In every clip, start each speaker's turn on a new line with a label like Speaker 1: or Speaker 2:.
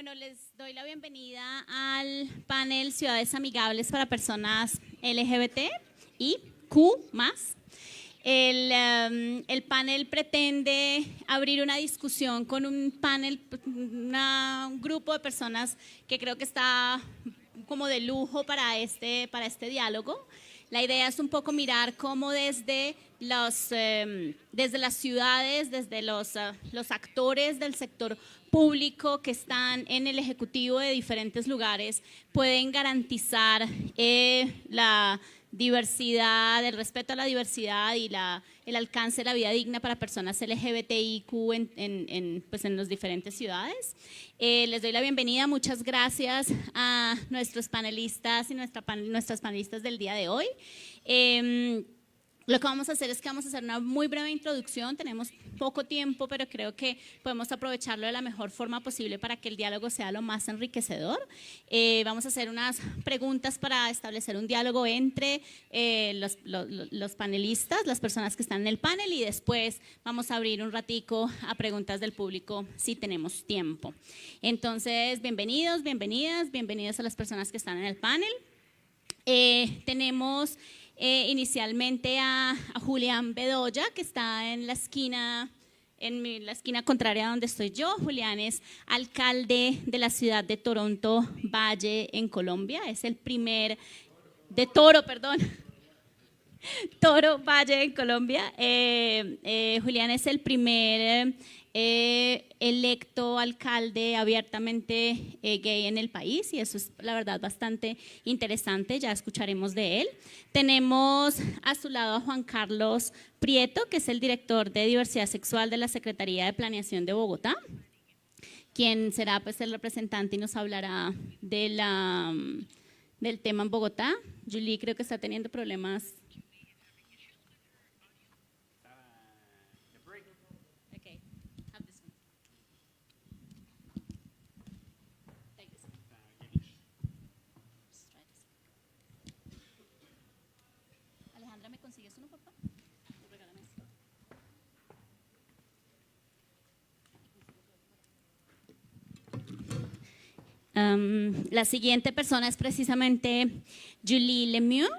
Speaker 1: Bueno, les doy la bienvenida al panel Ciudades Amigables para Personas LGBT y Q+. El panel pretende abrir una discusión con un grupo de personas que creo que está como de lujo para este diálogo. La idea es un poco mirar cómo desde las ciudades, desde los actores del sector público que están en el ejecutivo de diferentes lugares pueden garantizar la diversidad, el respeto a la diversidad y el alcance de la vida digna para personas LGBTIQ en las diferentes ciudades. Les doy la bienvenida, muchas gracias a nuestros panelistas y nuestras panelistas del día de hoy. Lo que vamos a hacer es que vamos a hacer una muy breve introducción, tenemos poco tiempo, pero creo que podemos aprovecharlo de la mejor forma posible para que el diálogo sea lo más enriquecedor. Vamos a hacer unas preguntas para establecer un diálogo entre los panelistas, las personas que están en el panel, y después vamos a abrir un ratico a preguntas del público si tenemos tiempo. Entonces, bienvenidos, bienvenidas a las personas que están en el panel. Tenemos inicialmente a Julián Bedoya, que está en la esquina contraria a donde estoy yo. Julián es alcalde de la ciudad de Toronto Valle en Colombia, es el primer de Toro Valle en Colombia. Julián es el primer electo alcalde abiertamente gay en el país, y eso es la verdad bastante interesante, ya escucharemos de él. Tenemos a su lado a Juan Carlos Prieto, que es el director de diversidad sexual de la Secretaría de Planeación de Bogotá, quien será pues el representante y nos hablará del tema en Bogotá. Julie creo que está teniendo problemas. Alejandra, ¿me consigues uno, papá? Regálame esto. La siguiente persona es precisamente Julie Lemieux.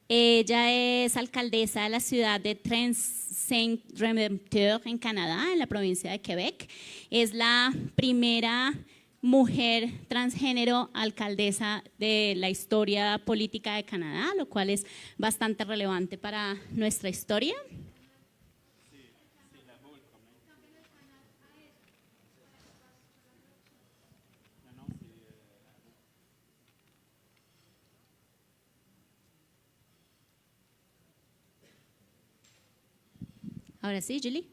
Speaker 1: Ella es alcaldesa de la ciudad de Saint-Rémy-Redempteur en Canadá, en la provincia de Quebec. Es la primera mujer transgénero alcaldesa de la historia política de Canadá, lo cual es bastante relevante para nuestra historia. Ahora sí, Julie.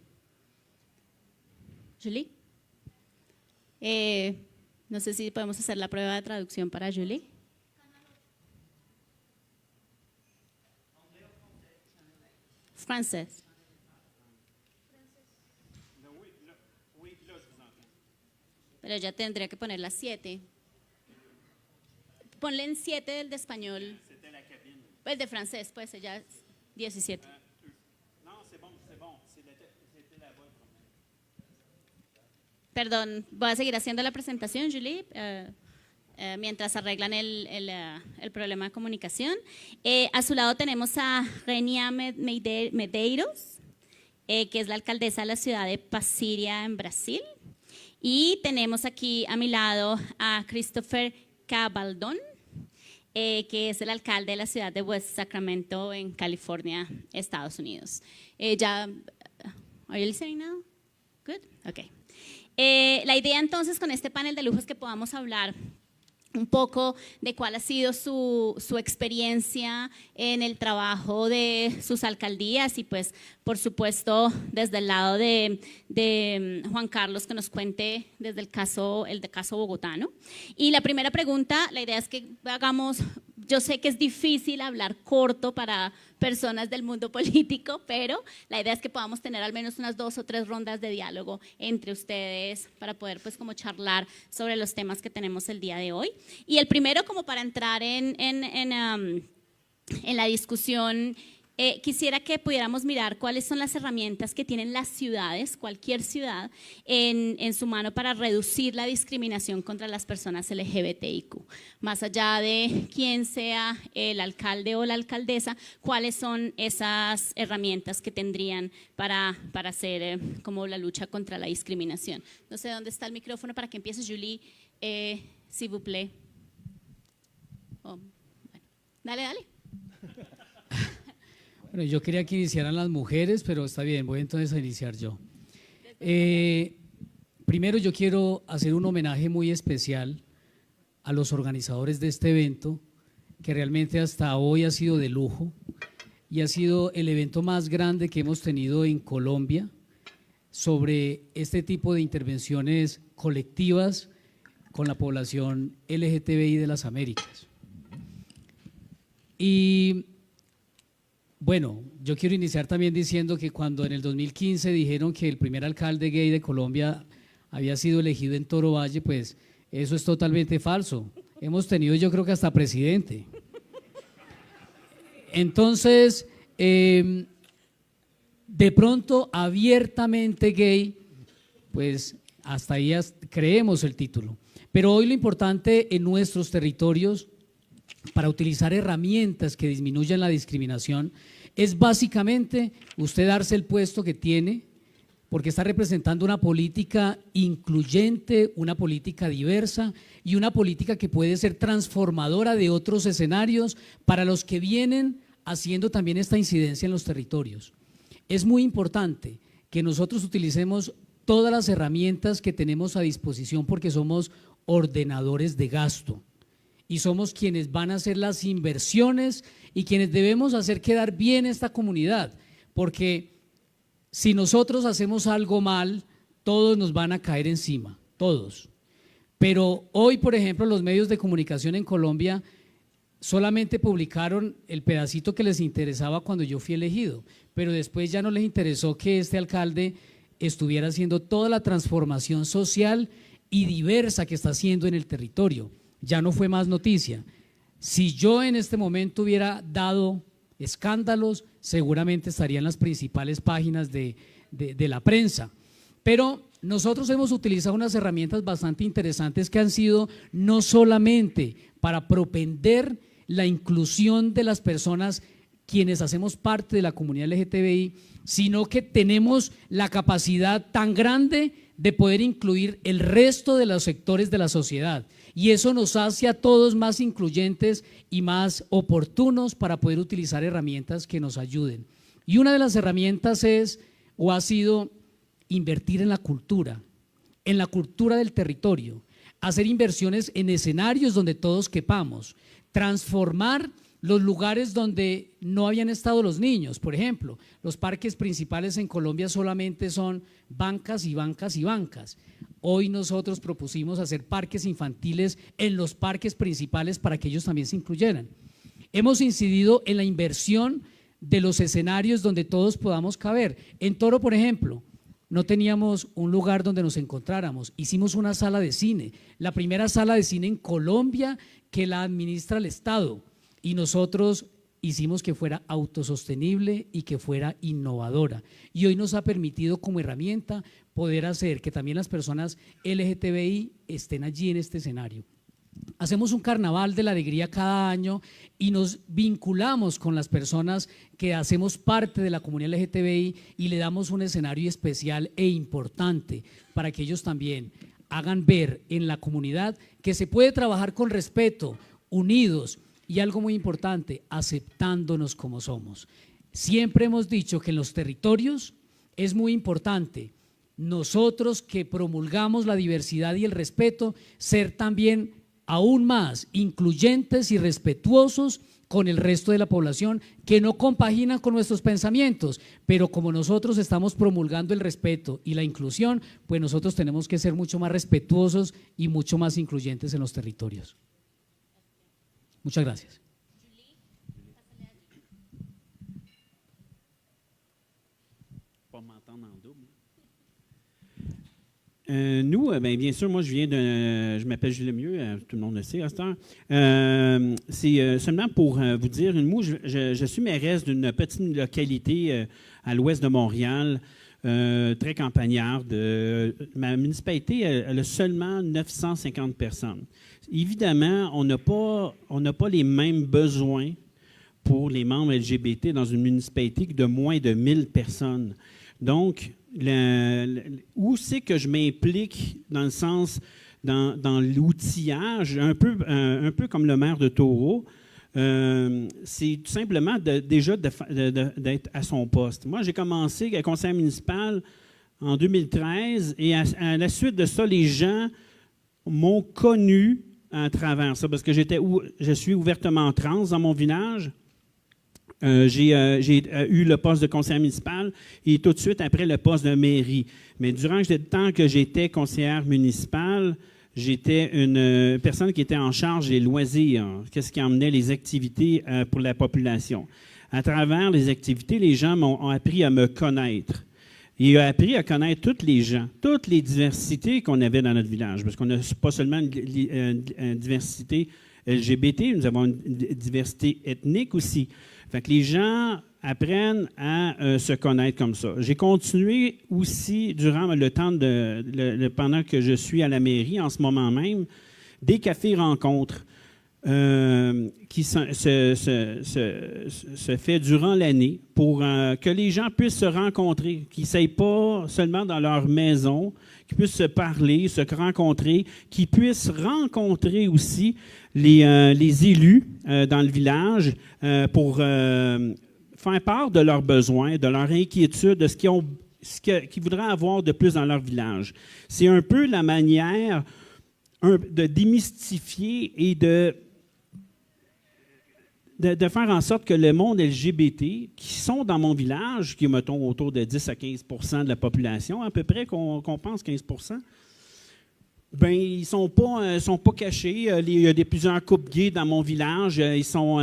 Speaker 1: No sé si podemos hacer la prueba de traducción para Julie. Francés. Pero ya tendría que poner las 7. Ponle en 7 del de español. El de francés, pues ya es 17. Perdón, voy a seguir haciendo la presentación, Julie, mientras arreglan el problema de comunicación. A su lado tenemos a Renia Medeiros, que es la alcaldesa de la ciudad de Brasília, en Brasil. Y tenemos aquí a mi lado a Christopher Cabaldón, que es el alcalde de la ciudad de West Sacramento, en California, Estados Unidos. Are you listening now? Good? Okay. La idea entonces con este panel de lujo es que podamos hablar un poco de cuál ha sido su experiencia en el trabajo de sus alcaldías, y pues por supuesto desde el lado de Juan Carlos, que nos cuente desde el caso bogotano. Y la primera pregunta, la idea es que hagamos, yo sé que es difícil hablar corto para personas del mundo político, pero la idea es que podamos tener al menos unas 2 o 3 rondas de diálogo entre ustedes para poder pues como charlar sobre los temas que tenemos el día de hoy. Y el primero, como para entrar en la discusión, Quisiera que pudiéramos mirar cuáles son las herramientas que tienen las ciudades, cualquier ciudad, en su mano para reducir la discriminación contra las personas LGBTIQ. Más allá de quién sea el alcalde o la alcaldesa, cuáles son esas herramientas que tendrían para hacer como la lucha contra la discriminación. No sé dónde está el micrófono para que empiece Julie, s'il vous plaît. Oh, bueno. Dale.
Speaker 2: Bueno, yo quería que iniciaran las mujeres, pero está bien, voy entonces a iniciar yo. Primero yo quiero hacer un homenaje muy especial a los organizadores de este evento, que realmente hasta hoy ha sido de lujo y ha sido el evento más grande que hemos tenido en Colombia sobre este tipo de intervenciones colectivas con la población LGTBI de las Américas. Y bueno, yo quiero iniciar también diciendo que cuando en el 2015 dijeron que el primer alcalde gay de Colombia había sido elegido en Toro Valle, pues eso es totalmente falso. Hemos tenido, yo creo que hasta presidente. Entonces, de pronto abiertamente gay, pues hasta ahí creemos el título. Pero hoy lo importante en nuestros territorios para utilizar herramientas que disminuyan la discriminación es básicamente usted darse el puesto que tiene, porque está representando una política incluyente, una política diversa y una política que puede ser transformadora de otros escenarios para los que vienen haciendo también esta incidencia en los territorios. Es muy importante que nosotros utilicemos todas las herramientas que tenemos a disposición porque somos ordenadores de gasto y somos quienes van a hacer las inversiones y quienes debemos hacer quedar bien esta comunidad, porque si nosotros hacemos algo mal, todos nos van a caer encima, todos. Pero hoy, por ejemplo, los medios de comunicación en Colombia solamente publicaron el pedacito que les interesaba cuando yo fui elegido, pero después ya no les interesó que este alcalde estuviera haciendo toda la transformación social y diversa que está haciendo en el territorio. Ya no fue más noticia. Si yo en este momento hubiera dado escándalos, seguramente estaría en las principales páginas de la prensa. Pero nosotros hemos utilizado unas herramientas bastante interesantes que han sido no solamente para propender la inclusión de las personas quienes hacemos parte de la comunidad LGTBI, sino que tenemos la capacidad tan grande de poder incluir el resto de los sectores de la sociedad. Y eso nos hace a todos más incluyentes y más oportunos para poder utilizar herramientas que nos ayuden. Y una de las herramientas es o ha sido invertir en la cultura del territorio, hacer inversiones en escenarios donde todos quepamos, transformar los lugares donde no habían estado los niños. Por ejemplo, los parques principales en Colombia solamente son bancas y bancas y bancas. Hoy nosotros propusimos hacer parques infantiles en los parques principales para que ellos también se incluyeran. Hemos incidido en la inversión de los escenarios donde todos podamos caber. En Toro, por ejemplo, no teníamos un lugar donde nos encontráramos, hicimos una sala de cine, la primera sala de cine en Colombia que la administra el Estado, y nosotros hicimos que fuera autosostenible y que fuera innovadora, y hoy nos ha permitido como herramienta poder hacer que también las personas LGTBI estén allí en este escenario. Hacemos un carnaval de la alegría cada año y nos vinculamos con las personas que hacemos parte de la comunidad LGTBI y le damos un escenario especial e importante para que ellos también hagan ver en la comunidad que se puede trabajar con respeto, unidos y algo muy importante, aceptándonos como somos. Siempre hemos dicho que en los territorios es muy importante nosotros que promulgamos la diversidad y el respeto, ser también aún más incluyentes y respetuosos con el resto de la población que no compaginan con nuestros pensamientos, pero como nosotros estamos promulgando el respeto y la inclusión, pues nosotros tenemos que ser mucho más respetuosos y mucho más incluyentes en los territorios. Muchas gracias.
Speaker 3: Nous, bien sûr, moi, je m'appelle Julien Lemieux, tout le monde le sait à cette heure. C'est seulement pour vous dire, moi, je suis mairesse d'une petite localité à l'ouest de Montréal, très campagnarde. Ma municipalité, elle a seulement 950 personnes. Évidemment, on n'a pas les mêmes besoins pour les membres LGBT dans une municipalité de moins de 1000 personnes. Donc, où c'est que je m'implique dans le sens, dans l'outillage, un peu comme le maire de Taureau, c'est tout simplement déjà d'être à son poste. Moi, j'ai commencé à conseiller municipal en 2013 et à la suite de ça, les gens m'ont connu à travers ça parce que je suis ouvertement trans dans mon village. J'ai eu le poste de conseiller municipal et tout de suite après le poste de mairie. Mais durant le temps que j'étais conseillère municipale, j'étais une personne qui était en charge des loisirs, qu'est-ce qui emmenait les activités pour la population. À travers les activités, les gens ont appris à me connaître. Et ont appris à connaître tous les gens, toutes les diversités qu'on avait dans notre village, parce qu'on n'a pas seulement une diversité LGBT, nous avons une diversité ethnique aussi. Fait que les gens apprennent à se connaître comme ça. J'ai continué aussi, durant le temps pendant que je suis à la mairie, en ce moment même, des cafés-rencontres qui se fait durant l'année pour que les gens puissent se rencontrer, qu'ils ne s'aillent pas seulement dans leur maison, qu'ils puissent se parler, se rencontrer, qu'ils puissent rencontrer aussi les élus dans le village pour faire part de leurs besoins, de leurs inquiétudes, de ce qu'ils voudraient avoir de plus dans leur village. C'est un peu la manière de démystifier et de faire en sorte que le monde LGBT, qui sont dans mon village, qui est, mettons, autour de 10 à 15 % de la population, à peu près qu'on pense 15 %, ben ils ne sont pas cachés. Il y a plusieurs couples gays dans mon village. Ils sont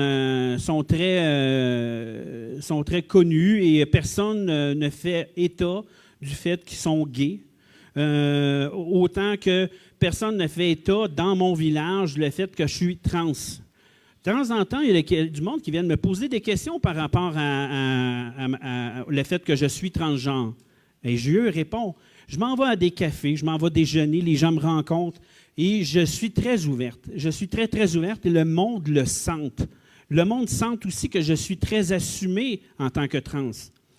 Speaker 3: très connus et personne ne fait état du fait qu'ils sont gays. Autant que personne ne fait état dans mon village du fait que je suis trans. De temps en temps, il y a du monde qui vient me poser des questions par rapport au fait que je suis transgenre. Et je lui réponds. Je m'en vais à des cafés, je m'en vais déjeuner, les gens me rencontrent et je suis très ouverte. Je suis très, très ouverte et le monde le sent. Le monde sent aussi que je suis très assumée en tant que trans.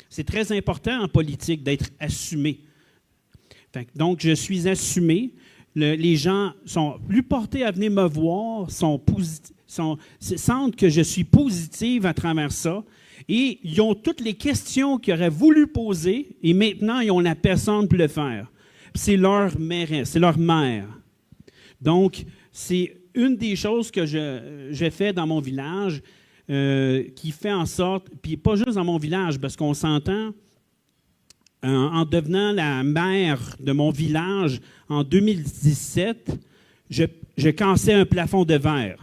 Speaker 3: C'est très important en politique d'être assumé. Donc, je suis assumé. Les gens sont plus portés à venir me voir, sentent que je suis positive à travers ça. Et ils ont toutes les questions qu'ils auraient voulu poser et maintenant, ils ont la personne pour le faire. C'est leur mairesse, c'est leur mère. Donc, c'est une des choses que je fais dans mon village qui fait en sorte, puis pas juste dans mon village, parce qu'on s'entend, en devenant la maire de mon village en 2017, je cassais un plafond de verre.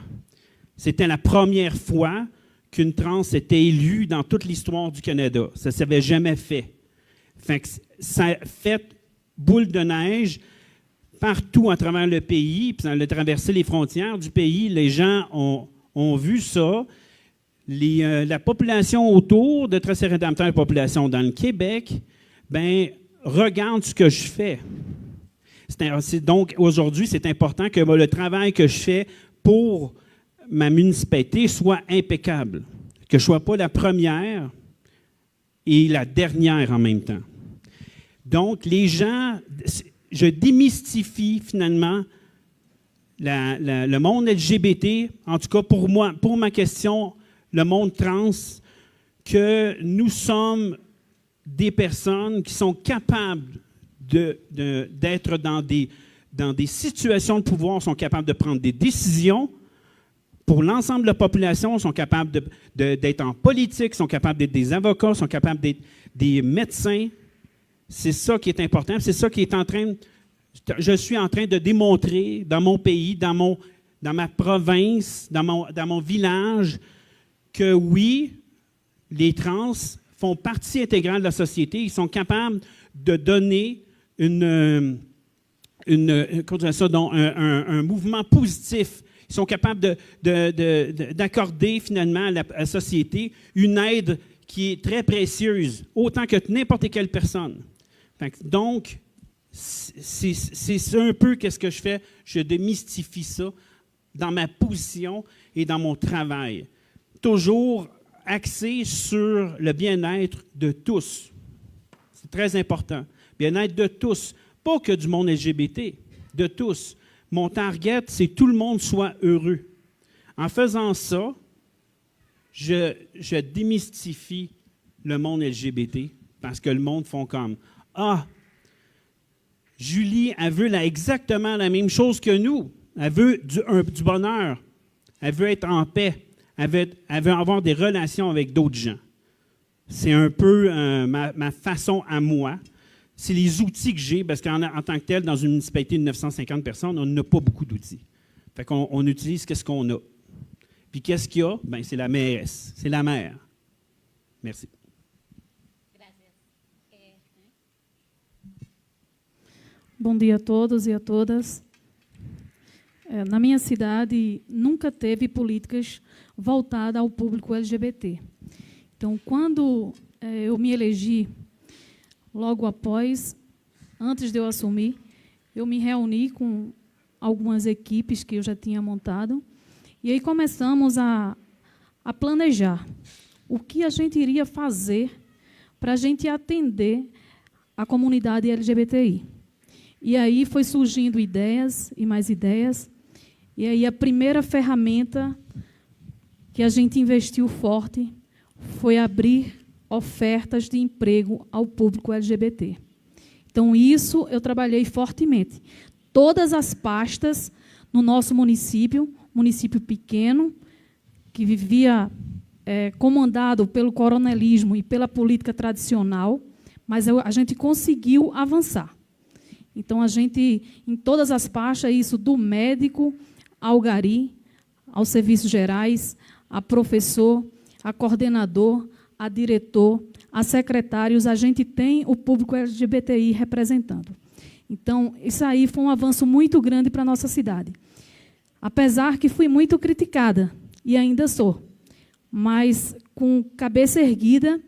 Speaker 3: C'était la première fois qu'une trans était élue dans toute l'histoire du Canada. Ça ne s'avait jamais fait. Ça a fait boule de neige partout à travers le pays, puis ça a traversé les frontières du pays. Les gens ont vu ça. La population autour de Tracé-Rédempteur, la population dans le Québec, regarde ce que je fais. Donc, aujourd'hui, c'est important que le travail que je fais pour ma municipalité soit impeccable, que je ne sois pas la première et la dernière en même temps. Donc, les gens, je démystifie finalement le monde LGBT, en tout cas pour moi, pour ma question, le monde trans, que nous sommes des personnes qui sont capables d'être dans des situations de pouvoir, sont capables de prendre des décisions pour l'ensemble de la population, sont capables d'être en politique, sont capables d'être des avocats, sont capables d'être des médecins. C'est ça qui est important. C'est ça qui est je suis en train de démontrer dans mon pays, dans ma province, dans mon village, que oui, les trans font partie intégrale de la société. Ils sont capables de donner une un mouvement positif. Ils sont capables d'accorder finalement à la société une aide qui est très précieuse, autant que n'importe quelle personne. Donc, c'est un peu qu'est-ce que je fais. Je démystifie ça dans ma position et dans mon travail. Toujours axé sur le bien-être de tous. C'est très important. Bien-être de tous. Pas que du monde LGBT, de tous. Mon target, c'est que tout le monde soit heureux. En faisant ça, je démystifie le monde LGBT parce que le monde font comme « Ah, Julie, elle veut exactement la même chose que nous. Elle veut du bonheur. Elle veut être en paix. Elle veut avoir des relations avec d'autres gens. » C'est un peu ma façon à moi. C'est les outils que j'ai, parce qu'en tant que tel, dans une municipalité de 950 personnes, on n'a pas beaucoup d'outils. Fait qu'on utilise qu'est-ce qu'on a. Puis qu'est-ce qu'il y a? Bien, c'est la mairesse, c'est la maire. Merci.
Speaker 4: Bom dia a todos e a todas. Na minha cidade, nunca teve políticas voltadas ao público LGBT. Então, quando eu me elegi, logo após, antes de eu assumir, eu me reuni com algumas equipes que eu já tinha montado, e aí começamos a planejar o que a gente iria fazer para a gente atender a comunidade LGBTI. E aí foi surgindo ideias e mais ideias, e aí a primeira ferramenta que a gente investiu forte foi abrir ofertas de emprego ao público LGBT. Então, isso eu trabalhei fortemente. Todas as pastas no nosso município pequeno, que vivia comandado pelo coronelismo e pela política tradicional, mas a gente conseguiu avançar. Então, a gente, em todas as pastas, isso do médico ao gari, aos serviços gerais, a professor, a coordenador, a diretor, a secretários, a gente tem o público LGBTI representando. Então, isso aí foi um avanço muito grande para a nossa cidade. Apesar que fui muito criticada, e ainda sou, mas com cabeça erguida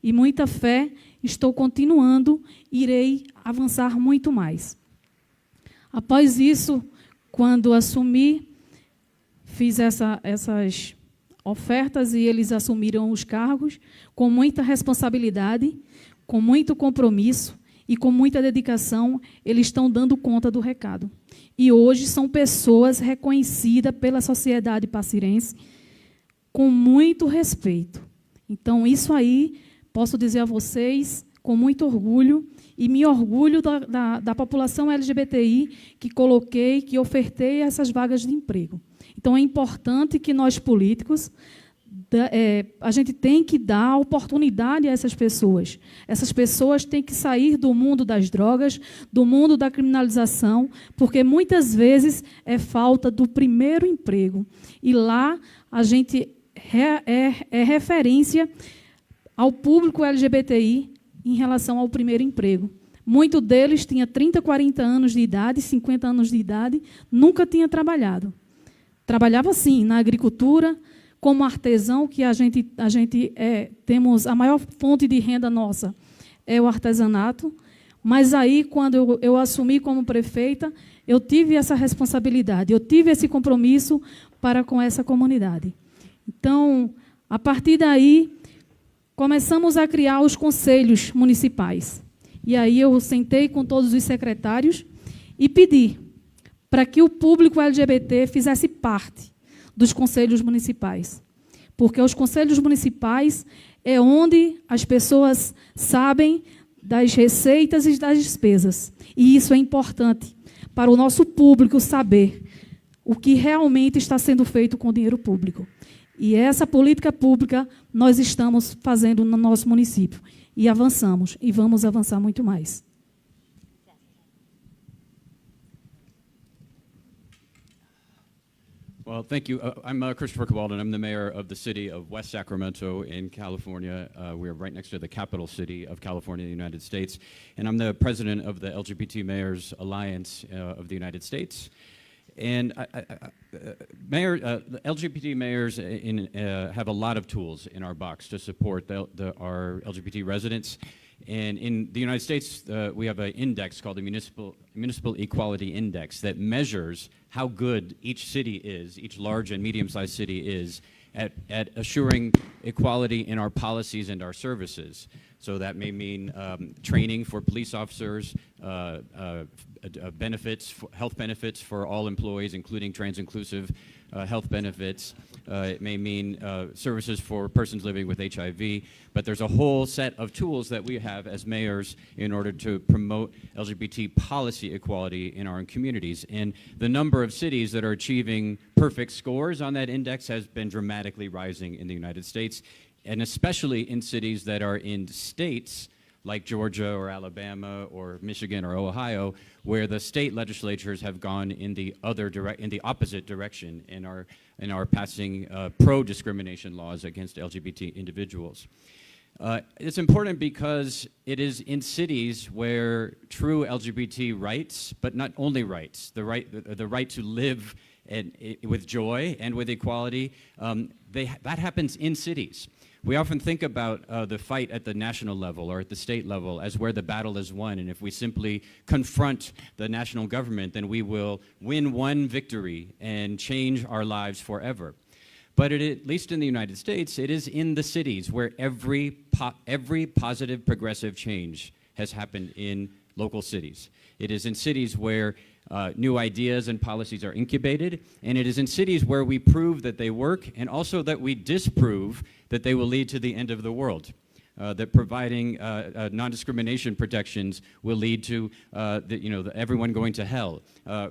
Speaker 4: e muita fé, estou continuando, irei avançar muito mais. Após isso, quando assumi, fiz essas ofertas e eles assumiram os cargos com muita responsabilidade, com muito compromisso e com muita dedicação, eles estão dando conta do recado. E hoje são pessoas reconhecidas pela sociedade pacirense com muito respeito. Então, isso aí, posso dizer a vocês, com muito orgulho, e me orgulho da população LGBTI que coloquei, que ofertei essas vagas de emprego. Então, é importante que nós, políticos, a gente tem que dar oportunidade a essas pessoas. Essas pessoas têm que sair do mundo das drogas, do mundo da criminalização, porque, muitas vezes, é falta do primeiro emprego. E lá, a gente é referência ao público LGBTI em relação ao primeiro emprego. Muitos deles tinham 30, 40 anos de idade, 50 anos de idade, nunca tinha trabalhado. Trabalhava, sim, na agricultura, como artesão, que temos a maior fonte de renda nossa, é o artesanato. Mas aí, quando eu assumi como prefeita, eu tive essa responsabilidade, eu tive esse compromisso para com essa comunidade. Então, a partir daí, começamos a criar os conselhos municipais. E aí eu sentei com todos os secretários e pedi para que o público LGBT fizesse parte dos conselhos municipais. Porque os conselhos municipais é onde as pessoas sabem das receitas e das despesas. E isso é importante para o nosso público saber o que realmente está sendo feito com o dinheiro público. E essa política pública nós estamos fazendo no nosso município. E avançamos, e vamos avançar muito mais.
Speaker 5: Well, thank you. I'm Christopher Kowalden. I'm the mayor of the city of West Sacramento in California. We're right next to the capital city of California, the United States. And I'm the president of the LGBT Mayors Alliance of the United States. And the LGBT mayors have a lot of tools in our box to support our LGBT residents. And in the United States, we have an index called the Municipal Equality Index that measures how good each city is, each large and medium-sized city is, at assuring equality in our policies and our services. So that may mean training for police officers, benefits, health benefits for all employees, including trans-inclusive health benefits. It may mean services for persons living with HIV. But there's a whole set of tools that we have as mayors in order to promote LGBT policy equality in our communities. And the number of cities that are achieving perfect scores on that index has been dramatically rising in the United States, and especially in cities that are in states like Georgia or Alabama or Michigan or Ohio, where the state legislatures have gone in the opposite direction and are passing pro-discrimination laws against LGBT individuals. It's important because it is in cities where true LGBT rights, but not only rights, the right to live with joy and with equality, that happens in cities. We often think about the fight at the national level or at the state level as where the battle is won, and if we simply confront the national government, then we will win one victory and change our lives forever. But at least in the United States, it is in the cities where every positive progressive change has happened in local cities. It is in cities where new ideas and policies are incubated, and it is in cities where we prove that they work and also that we disprove that they will lead to the end of the world. That providing non-discrimination protections will lead to everyone going to hell.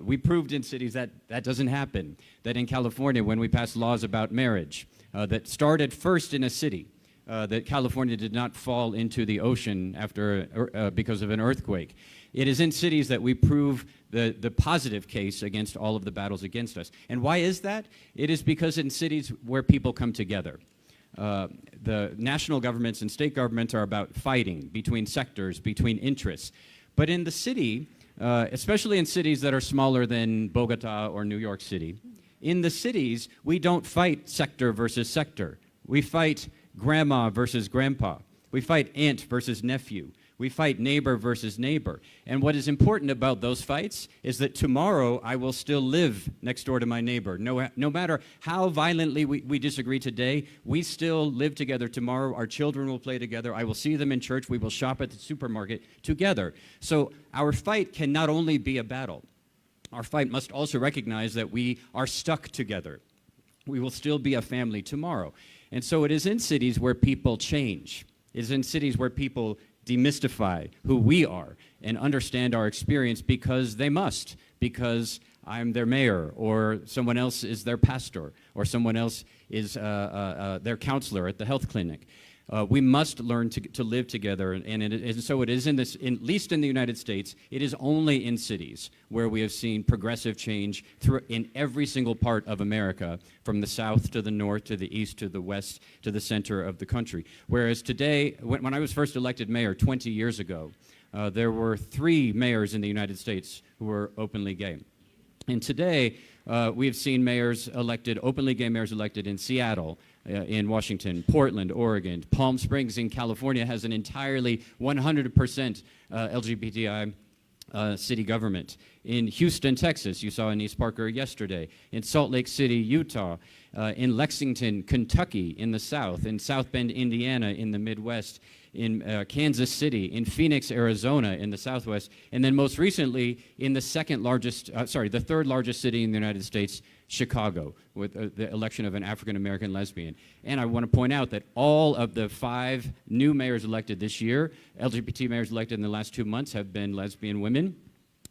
Speaker 5: We proved in cities that that doesn't happen. That in California, when we passed laws about marriage, that started first in a city, that California did not fall into the ocean because of an earthquake. It is in cities that we prove the positive case against all of the battles against us. And why is that? It is because in cities where people come together. The national governments and state governments are about fighting between sectors, between interests. But in the city, especially in cities that are smaller than Bogota or New York City, in the cities, we don't fight sector versus sector. We fight grandma versus grandpa. We fight aunt versus nephew. We fight neighbor versus neighbor. And what is important about those fights is that tomorrow I will still live next door to my neighbor. No matter how violently we disagree today, we still live together tomorrow. Our children will play together. I will see them in church. We will shop at the supermarket together. So our fight can not only be a battle. Our fight must also recognize that we are stuck together. We will still be a family tomorrow. And so it is in cities where people change. It is in cities where people demystify who we are and understand our experience because they must, because I'm their mayor, or someone else is their pastor, or someone else is their counselor at the health clinic. We must learn to live together, and so it is at least in the United States, it is only in cities where we have seen progressive change in every single part of America, from the south to the north, to the east, to the west, to the center of the country. Whereas today, when I was first elected mayor 20 years ago, there were 3 mayors in the United States who were openly gay. And today, we have seen openly gay mayors elected in Seattle, in Washington, Portland, Oregon. Palm Springs in California has an entirely 100% LGBTI city government. In Houston, Texas, you saw Anise Parker yesterday. In Salt Lake City, Utah. In Lexington, Kentucky in the south. In South Bend, Indiana in the Midwest. In Kansas City, in Phoenix, Arizona in the southwest. And then most recently in the third largest city in the United States, Chicago, with the election of an African-American lesbian. And I want to point out that all of the 5 new mayors elected this year, LGBT mayors elected in the last 2 months, have been lesbian women.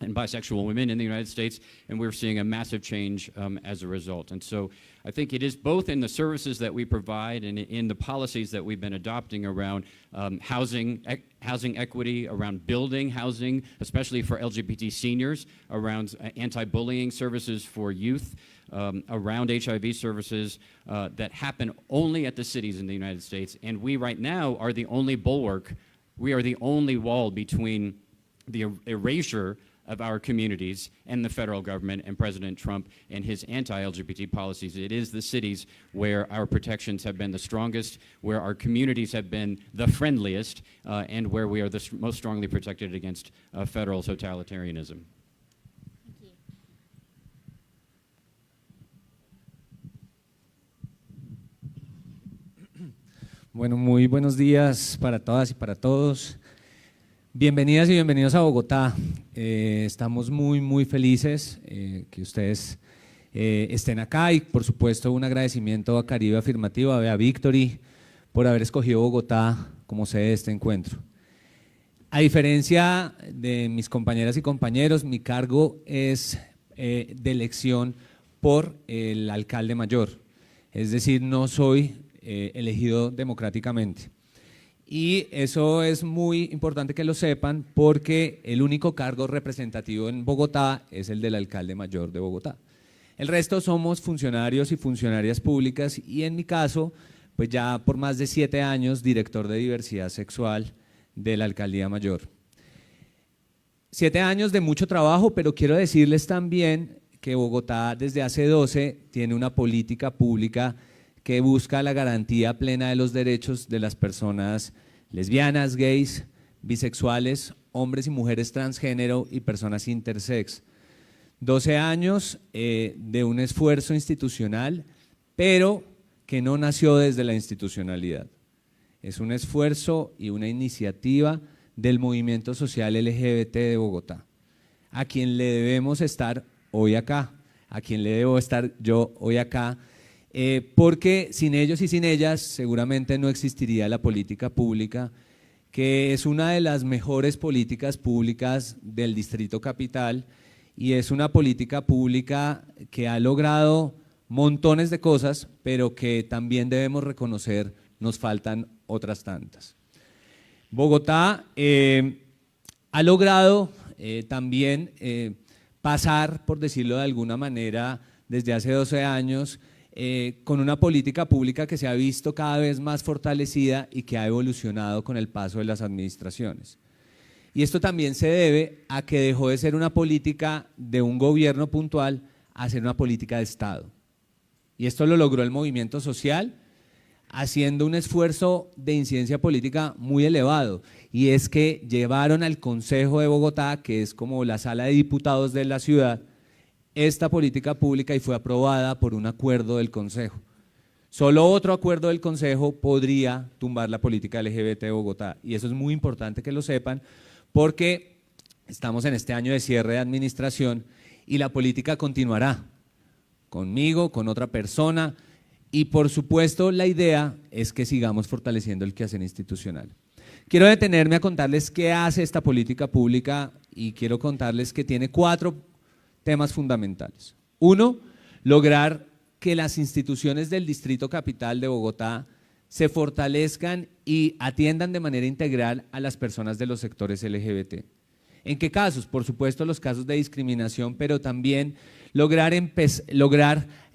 Speaker 5: and bisexual women in the United States, and we're seeing a massive change as a result. And so I think it is both in the services that we provide and in the policies that we've been adopting around housing equity, around building housing, especially for LGBT seniors, around anti-bullying services for youth, around HIV services that happen only at the cities in the United States. And we right now are the only bulwark, we are the only wall between the erasure of our communities and the federal government and President Trump and his anti-LGBT policies. It is the cities where our protections have been the strongest, where our communities have been the friendliest, and where we are the most strongly protected against federal totalitarianism.
Speaker 6: Bueno, muy buenos días para todas y para todos. Bienvenidas y bienvenidos a Bogotá. Estamos muy felices que ustedes estén acá y por supuesto un agradecimiento a Caribe Afirmativo, a Bea Victory, por haber escogido Bogotá como sede de este encuentro. A diferencia de mis compañeras y compañeros, mi cargo es de elección por el alcalde mayor, es decir, no soy elegido democráticamente. Y eso es muy importante que lo sepan porque el único cargo representativo en Bogotá es el del alcalde mayor de Bogotá. El resto somos funcionarios y funcionarias públicas y en mi caso, pues ya por más de 7 años, director de diversidad sexual de la alcaldía mayor. 7 años de mucho trabajo, pero quiero decirles también que Bogotá desde hace 12 tiene una política pública que busca la garantía plena de los derechos de las personas lesbianas, gays, bisexuales, hombres y mujeres transgénero y personas intersex. 12 años de un esfuerzo institucional, pero que no nació desde la institucionalidad. Es un esfuerzo y una iniciativa del movimiento social LGBT de Bogotá, a quien le debemos estar hoy acá, a quien le debo estar yo hoy acá, porque sin ellos y sin ellas seguramente no existiría la política pública, que es una de las mejores políticas públicas del Distrito Capital y es una política pública que ha logrado montones de cosas, pero que también debemos reconocer nos faltan otras tantas. Bogotá ha logrado también pasar, por decirlo de alguna manera, desde hace 12 años, con una política pública que se ha visto cada vez más fortalecida y que ha evolucionado con el paso de las administraciones. Y esto también se debe a que dejó de ser una política de un gobierno puntual a ser una política de Estado. Y esto lo logró el movimiento social haciendo un esfuerzo de incidencia política muy elevado, y es que llevaron al Consejo de Bogotá, que es como la sala de diputados de la ciudad, esta política pública y fue aprobada por un acuerdo del Consejo. Solo otro acuerdo del Consejo podría tumbar la política LGBT de Bogotá, y eso es muy importante que lo sepan porque estamos en este año de cierre de administración y la política continuará conmigo, con otra persona, y por supuesto la idea es que sigamos fortaleciendo el quehacer institucional. Quiero detenerme a contarles qué hace esta política pública y quiero contarles que tiene 4 temas fundamentales. 1, lograr que las instituciones del Distrito Capital de Bogotá se fortalezcan y atiendan de manera integral a las personas de los sectores LGBT. ¿En qué casos? Por supuesto los casos de discriminación, pero también lograr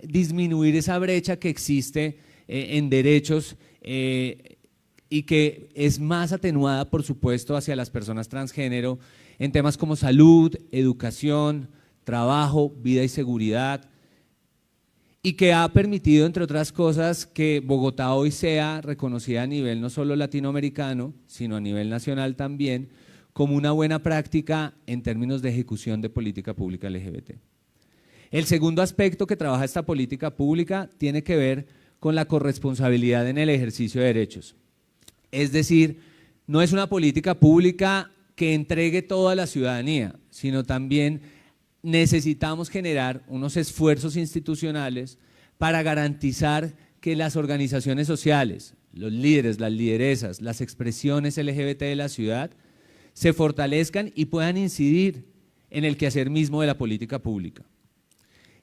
Speaker 6: disminuir esa brecha que existe en derechos y que es más atenuada, por supuesto, hacia las personas transgénero en temas como salud, educación, trabajo, vida y seguridad, y que ha permitido, entre otras cosas, que Bogotá hoy sea reconocida a nivel no solo latinoamericano, sino a nivel nacional también, como una buena práctica en términos de ejecución de política pública LGBT. El segundo aspecto que trabaja esta política pública tiene que ver con la corresponsabilidad en el ejercicio de derechos. Es decir, no es una política pública que entregue todo a la ciudadanía, sino también necesitamos generar unos esfuerzos institucionales para garantizar que las organizaciones sociales, los líderes, las lideresas, las expresiones LGBT de la ciudad se fortalezcan y puedan incidir en el quehacer mismo de la política pública.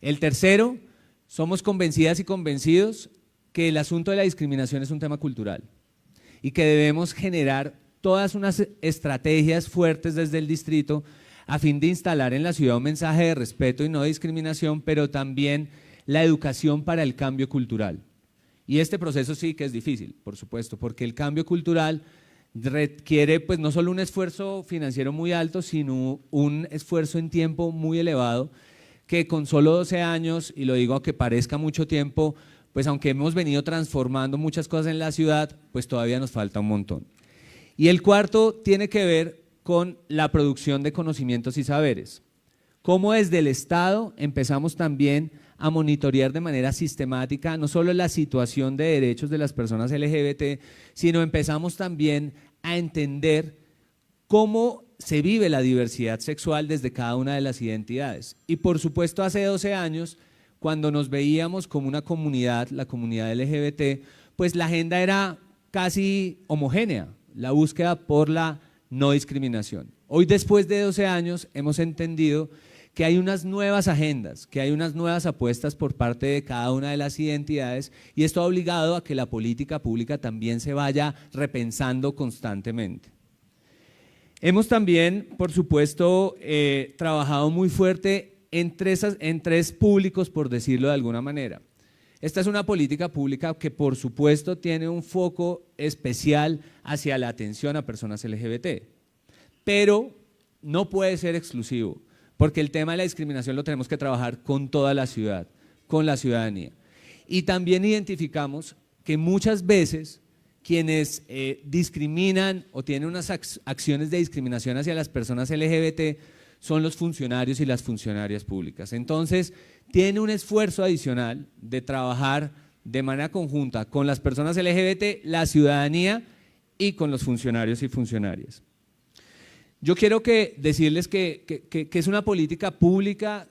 Speaker 6: El tercero, somos convencidas y convencidos que el asunto de la discriminación es un tema cultural y que debemos generar todas unas estrategias fuertes desde el distrito a fin de instalar en la ciudad un mensaje de respeto y no de discriminación, pero también la educación para el cambio cultural. Y este proceso sí que es difícil, por supuesto, porque el cambio cultural requiere pues no solo un esfuerzo financiero muy alto, sino un esfuerzo en tiempo muy elevado, que con solo 12 años, y lo digo aunque parezca mucho tiempo, pues aunque hemos venido transformando muchas cosas en la ciudad, pues todavía nos falta un montón. Y el cuarto tiene que ver con la producción de conocimientos y saberes. Cómo desde el Estado empezamos también a monitorear de manera sistemática no solo la situación de derechos de las personas LGBT, sino empezamos también a entender cómo se vive la diversidad sexual desde cada una de las identidades. Y por supuesto hace 12 años, cuando nos veíamos como una comunidad, la comunidad LGBT, pues la agenda era casi homogénea, la búsqueda por la no discriminación. Hoy, después de 12 años, hemos entendido que hay unas nuevas agendas, que hay unas nuevas apuestas por parte de cada una de las identidades, y esto ha obligado a que la política pública también se vaya repensando constantemente. Hemos también, por supuesto, trabajado muy fuerte en tres públicos, por decirlo de alguna manera. Esta es una política pública que, por supuesto, tiene un foco especial hacia la atención a personas LGBT, pero no puede ser exclusivo, porque el tema de la discriminación lo tenemos que trabajar con toda la ciudad, con la ciudadanía. Y también identificamos que muchas veces quienes discriminan o tienen unas acciones de discriminación hacia las personas LGBT son los funcionarios y las funcionarias públicas. Entonces, tiene un esfuerzo adicional de trabajar de manera conjunta con las personas LGBT, la ciudadanía y con los funcionarios y funcionarias. Yo quiero decirles que es una política pública,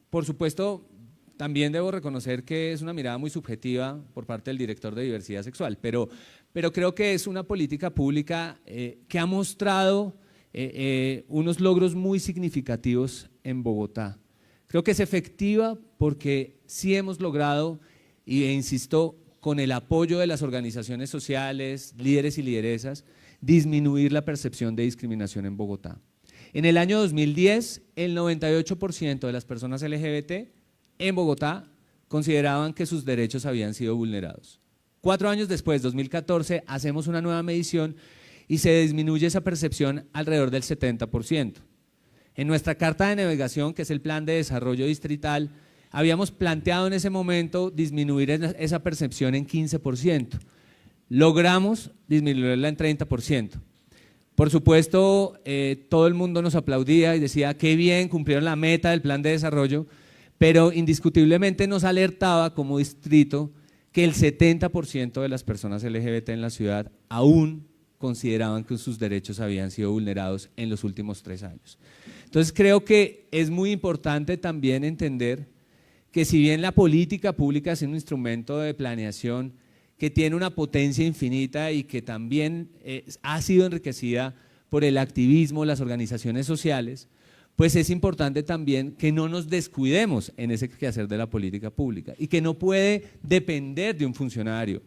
Speaker 6: por supuesto, también debo reconocer que es una mirada muy subjetiva por parte del director de diversidad sexual, pero creo que es una política pública que ha mostrado unos logros muy significativos en Bogotá. Creo que es efectiva porque sí hemos logrado, e insisto, con el apoyo de las organizaciones sociales, líderes y lideresas, disminuir la percepción de discriminación en Bogotá. En el año 2010, el 98% de las personas LGBT en Bogotá consideraban que sus derechos habían sido vulnerados. 4 años después, 2014, hacemos una nueva medición y se disminuye esa percepción alrededor del 70%. En nuestra carta de navegación, que es el Plan de Desarrollo Distrital, habíamos planteado en ese momento disminuir esa percepción en 15%. Logramos disminuirla en 30%. Por supuesto, todo el mundo nos aplaudía y decía qué bien, cumplieron la meta del plan de desarrollo, pero indiscutiblemente nos alertaba como distrito que el 70% de las personas LGBT en la ciudad aún consideraban que sus derechos habían sido vulnerados en los últimos 3 años. Entonces creo que es muy importante también entender que si bien la política pública es un instrumento de planeación que tiene una potencia infinita y que también ha sido enriquecida por el activismo, las organizaciones sociales, pues es importante también que no nos descuidemos en ese quehacer de la política pública y que no puede depender de un funcionario,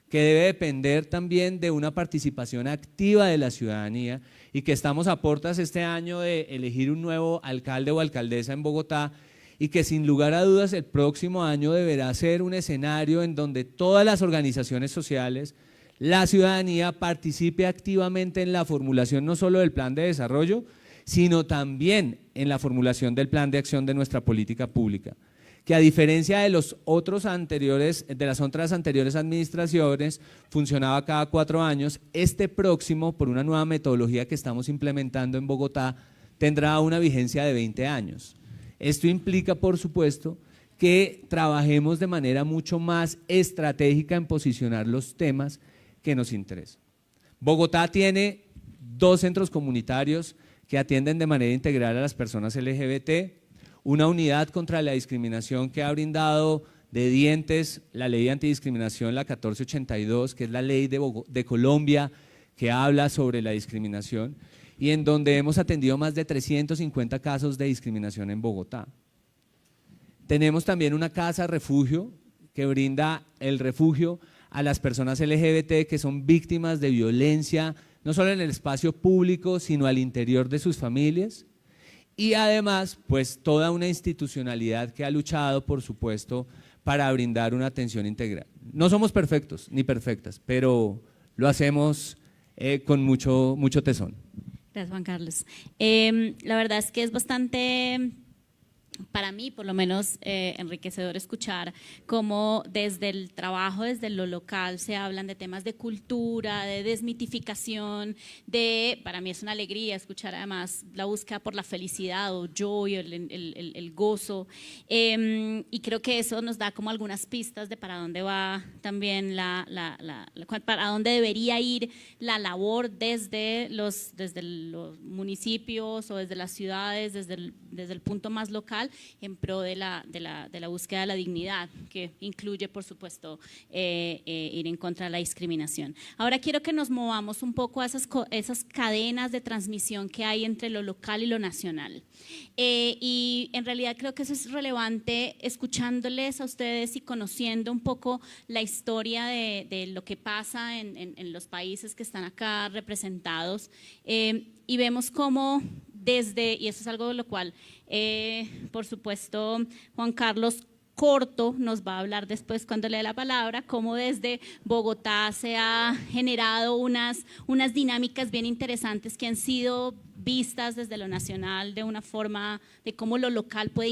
Speaker 6: que debe depender también de una participación activa de la ciudadanía y que estamos a puertas este año de elegir un nuevo alcalde o alcaldesa en Bogotá y que sin lugar a dudas el próximo año deberá ser un escenario en donde todas las organizaciones sociales, la ciudadanía participe activamente en la formulación no solo del plan de desarrollo, sino también en la formulación del plan de acción de nuestra política pública, que a diferencia de las otras anteriores administraciones, funcionaba cada 4 años, este próximo, por una nueva metodología que estamos implementando en Bogotá, tendrá una vigencia de 20 años. Esto implica, por supuesto, que trabajemos de manera mucho más estratégica en posicionar los temas que nos interesan. Bogotá tiene 2 centros comunitarios que atienden de manera integral a las personas LGBT, una unidad contra la discriminación que ha brindado de dientes la ley de antidiscriminación, la 1482, que es la ley de Colombia que habla sobre la discriminación, y en donde hemos atendido más de 350 casos de discriminación en Bogotá. Tenemos también una casa refugio que brinda el refugio a las personas LGBT que son víctimas de violencia, no solo en el espacio público, sino al interior de sus familias. Y además, pues toda una institucionalidad que ha luchado, por supuesto, para brindar una atención integral. No somos perfectos ni perfectas, pero lo hacemos con mucho tesón.
Speaker 1: Gracias, Juan Carlos. La verdad es que es bastante, para mí por lo menos, enriquecedor escuchar cómo desde el trabajo, desde lo local, se hablan de temas de cultura, de desmitificación, para mí es una alegría escuchar además la búsqueda por la felicidad o joy, el gozo, y creo que eso nos da como algunas pistas de para dónde va también para dónde debería ir la labor desde los municipios o desde las ciudades, desde el punto más local, en pro de la búsqueda de la dignidad, que incluye, por supuesto, ir en contra de la discriminación. Ahora quiero que nos movamos un poco a esas cadenas de transmisión que hay entre lo local y lo nacional. Y en realidad creo que eso es relevante, escuchándoles a ustedes y conociendo un poco la historia de lo que pasa en los países que están acá representados, y vemos cómo y eso es algo de lo cual, por supuesto, Juan Carlos Corto nos va a hablar después cuando le dé la palabra, cómo desde Bogotá se ha generado unas dinámicas bien interesantes que han sido vistas desde lo nacional de una forma de cómo lo local puede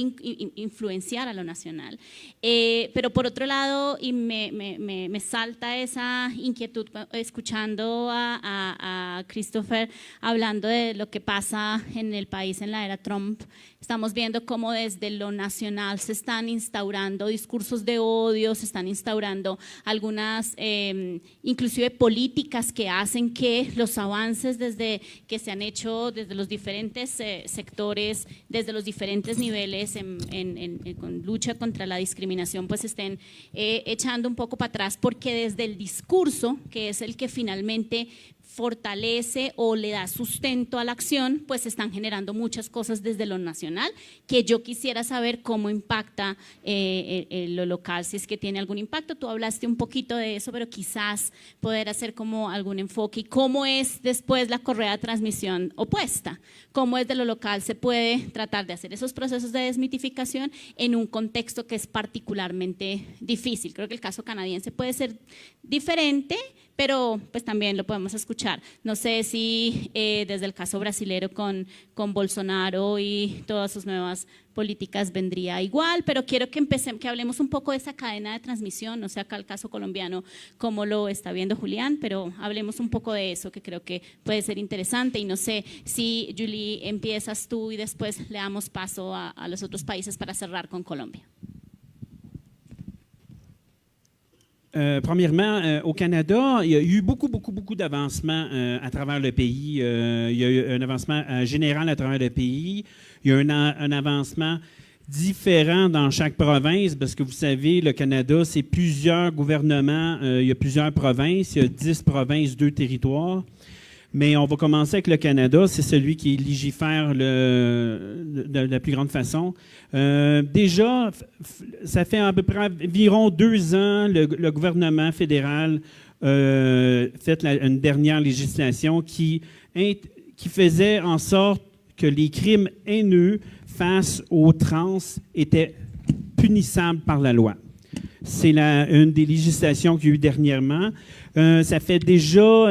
Speaker 1: influenciar a lo nacional. Pero por otro lado, y me salta esa inquietud escuchando a Christopher hablando de lo que pasa en el país en la era Trump. Estamos viendo cómo desde lo nacional se están instaurando discursos de odio, se están instaurando algunas inclusive políticas que hacen que los avances que se han hecho desde los diferentes sectores, desde los diferentes niveles con lucha contra la discriminación, pues estén echando un poco para atrás, porque desde el discurso, que es el que finalmente fortalece o le da sustento a la acción, pues están generando muchas cosas desde lo nacional que yo quisiera saber cómo impacta lo local, si es que tiene algún impacto. Tú hablaste un poquito de eso, pero quizás poder hacer como algún enfoque y cómo es después la correa de transmisión opuesta, cómo desde lo local se puede tratar de hacer esos procesos de desmitificación en un contexto que es particularmente difícil. Creo que el caso canadiense puede ser diferente, pero pues también lo podemos escuchar. No sé si desde el caso brasilero con Bolsonaro y todas sus nuevas políticas vendría igual, pero quiero que hablemos un poco de esa cadena de transmisión, no sé acá el caso colombiano cómo lo está viendo Julián, pero hablemos un poco de eso que creo que puede ser interesante, y no sé si Julie empiezas tú y después le damos paso a los otros países para cerrar con Colombia.
Speaker 3: Premièrement, au Canada, il y a eu beaucoup d'avancements à travers le pays. Il y a eu un avancement général à travers le pays. Il y a un avancement différent dans chaque province, parce que vous savez, le Canada, c'est plusieurs gouvernements. Il y a plusieurs provinces. Il y a 10 provinces, 2 territoires. Mais on va commencer avec le Canada, c'est celui qui légifère de la plus grande façon. Déjà, ça fait à peu près environ 2 ans, le gouvernement fédéral fait une dernière législation qui faisait en sorte que les crimes haineux face aux trans étaient punissables par la loi. C'est une des législations qu'il y a eu dernièrement. Ça fait déjà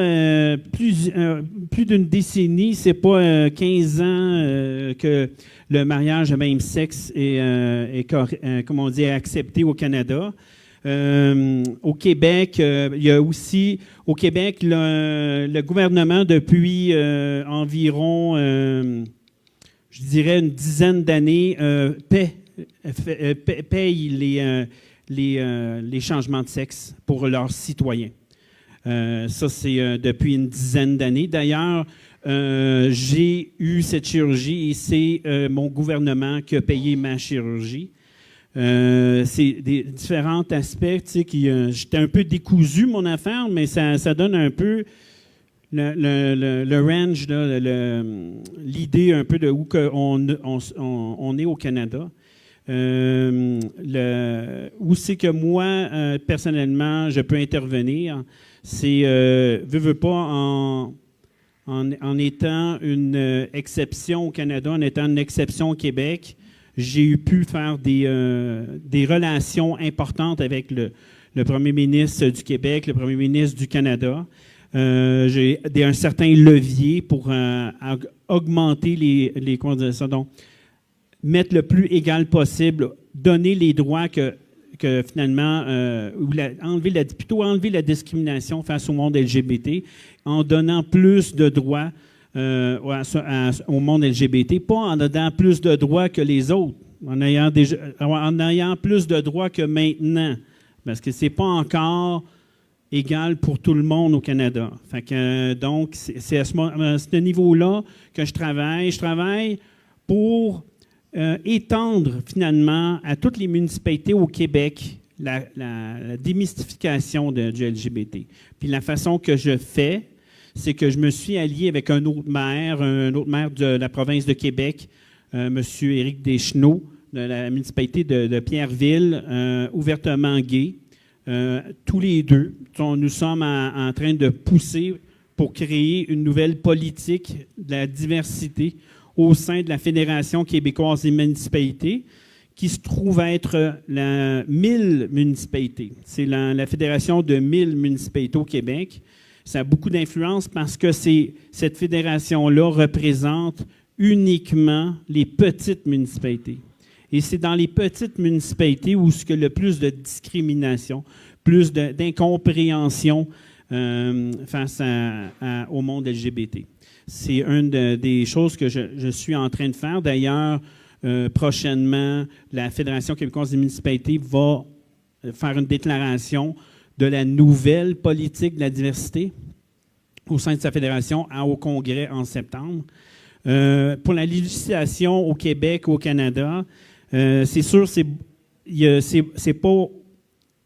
Speaker 3: plus d'une décennie, c'est pas 15 ans que le mariage de même sexe est comment on dit, accepté au Canada. Au Québec, il y a aussi, au Québec, le gouvernement depuis environ, je dirais une dizaine d'années, paye les changements de sexe pour leurs citoyens. Ça, c'est depuis une dizaine d'années. D'ailleurs, j'ai eu cette chirurgie et c'est mon gouvernement qui a payé ma chirurgie. C'est des différents aspects, tu sais, j'étais un peu décousu, mon affaire, mais ça donne un peu le range, l'idée un peu de où on est au Canada. Où c'est que moi, personnellement, je peux intervenir, c'est, veux pas, en étant une exception au Canada, en étant une exception au Québec, j'ai pu faire des relations importantes avec le premier ministre du Québec, le premier ministre du Canada. J'ai un certain levier pour augmenter les conditions. Donc, mettre le plus égal possible, donner les droits que finalement, plutôt enlever la discrimination face au monde LGBT, en donnant plus de droits au monde LGBT, pas en donnant plus de droits que les autres, en ayant plus de droits que maintenant, parce que ce n'est pas encore égal pour tout le monde au Canada. Fait que, donc, c'est à ce niveau-là que je travaille. Je travaille pour étendre finalement à toutes les municipalités au Québec la démystification du LGBT. Puis la façon que je fais, c'est que je me suis allié avec un autre maire de la province de Québec, M. Éric Deschenaux, de la municipalité de Pierreville, ouvertement gay. Tous les deux, nous sommes en train de pousser pour créer une nouvelle politique de la diversité au sein de la Fédération québécoise des municipalités, qui se trouve être la 1000 municipalités. C'est la fédération de 1000 municipalités au Québec. Ça a beaucoup d'influence parce que cette fédération-là représente uniquement les petites municipalités. Et c'est dans les petites municipalités où il y a le plus de discrimination, plus d'incompréhension face au monde LGBT. C'est une des choses que je suis en train de faire. D'ailleurs, prochainement, la Fédération québécoise des municipalités va faire une déclaration de la nouvelle politique de la diversité au sein de sa fédération au Congrès en septembre. Pour la législation au Québec ou au Canada, c'est sûr, c'est pas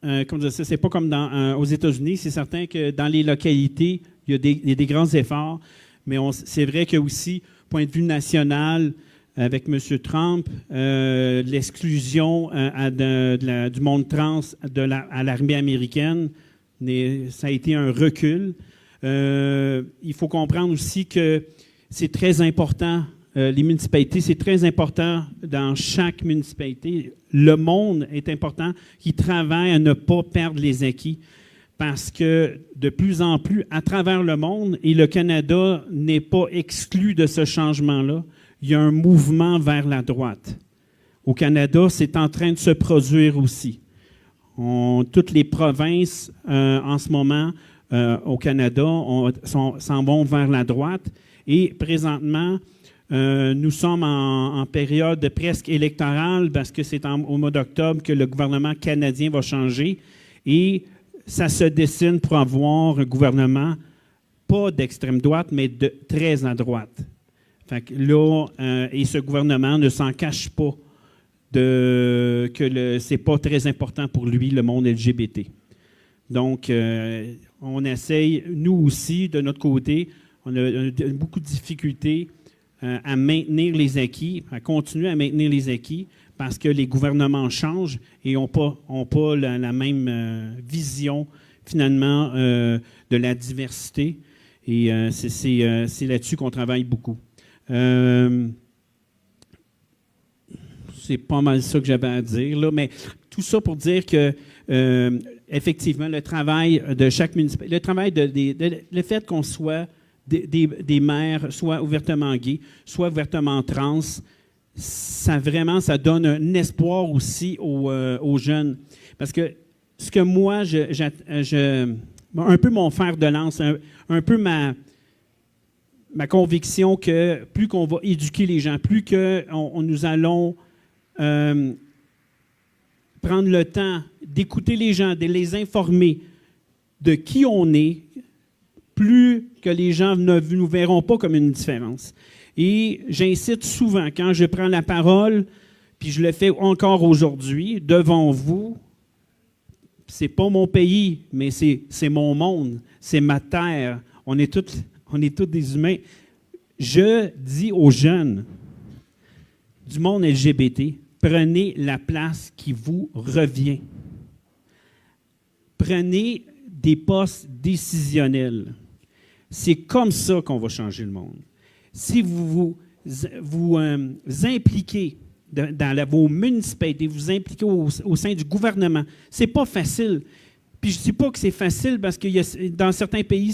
Speaker 3: c'est pas comme aux États-Unis. C'est certain que dans les localités, il y a des grands efforts, mais c'est vrai que aussi, point de vue national, avec M. Trump, l'exclusion du monde trans à l'armée américaine, ça a été un recul. Il faut comprendre aussi que c'est très important, les municipalités, c'est très important dans chaque municipalité. Le monde est important, qui travaille à ne pas perdre les acquis, parce que de plus en plus, à travers le monde, et le Canada n'est pas exclu de ce changement-là, il y a un mouvement vers la droite. Au Canada, c'est en train de se produire aussi. Toutes les provinces, en ce moment, au Canada, s'en vont vers la droite. Et présentement, nous sommes en période presque électorale parce que c'est au mois d'octobre que le gouvernement canadien va changer. Et ça se dessine pour avoir un gouvernement, pas d'extrême droite, mais de très à droite. Fait que là, et ce gouvernement ne s'en cache pas que c'est pas très important pour lui, le monde LGBT. Donc, on essaye, nous aussi, de notre côté, on a beaucoup de difficultés à maintenir les acquis, à continuer à maintenir les acquis, parce que les gouvernements changent et n'ont pas la même vision, finalement, de la diversité. Et c'est là-dessus qu'on travaille beaucoup. C'est pas mal ça que j'avais à dire, là, mais tout ça pour dire que, effectivement, le travail de chaque municipalité, le fait qu'on soit des maires, soit ouvertement gays, soit ouvertement trans, ça donne un espoir aussi aux jeunes. Parce que ce que moi, un peu mon fer de lance, un peu ma conviction que plus qu'on va éduquer les gens, plus que nous allons prendre le temps d'écouter les gens, de les informer de qui on est, plus que les gens ne nous verront pas comme une différence. Et j'incite souvent, quand je prends la parole, puis je le fais encore aujourd'hui, devant vous, c'est pas mon pays, mais c'est mon monde, c'est ma terre. On est tous On est tous des humains. Je dis aux jeunes du monde LGBT, prenez la place qui vous revient. Prenez des postes décisionnels. C'est comme ça qu'on va changer le monde. Si vous vous impliquez dans vos municipalités, vous impliquez au sein du gouvernement, c'est pas facile. Puis je ne dis pas que c'est facile parce que dans certains pays,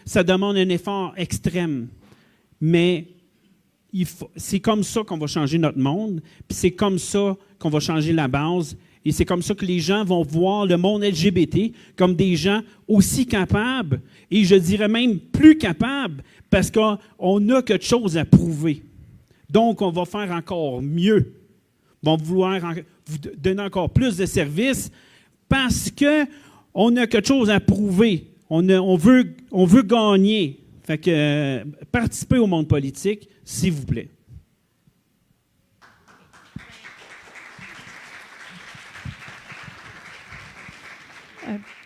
Speaker 3: ça demande un effort extrême. Mais c'est comme ça qu'on va changer notre monde, puis c'est comme ça qu'on va changer la base, et c'est comme ça que les gens vont voir le monde LGBT comme des gens aussi capables, et je dirais même plus capables, parce qu'on a quelque chose à prouver. Donc, on va faire encore mieux. On va vouloir vous donner encore plus de services, parce qu'on a quelque chose à prouver. On veut gagner. Fait que participez au monde politique, s'il vous plaît.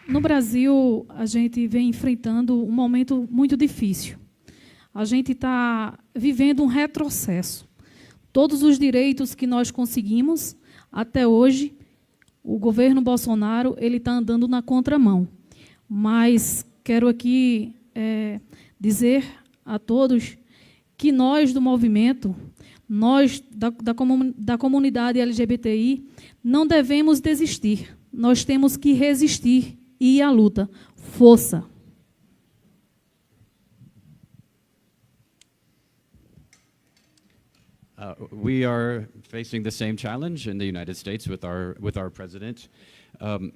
Speaker 4: No Brasil, a gente vem enfrentando um momento muito difícil. A gente está vivendo um retrocesso. Todos os direitos que nós conseguimos até hoje, o governo Bolsonaro ele está andando na contramão. Mas quero aqui dizer a todos que nós do movimento, nós da comunidade LGBTI, não devemos desistir. Nós temos que resistir e ir à luta. Força!
Speaker 5: We are facing the same challenge in the United States with our president, and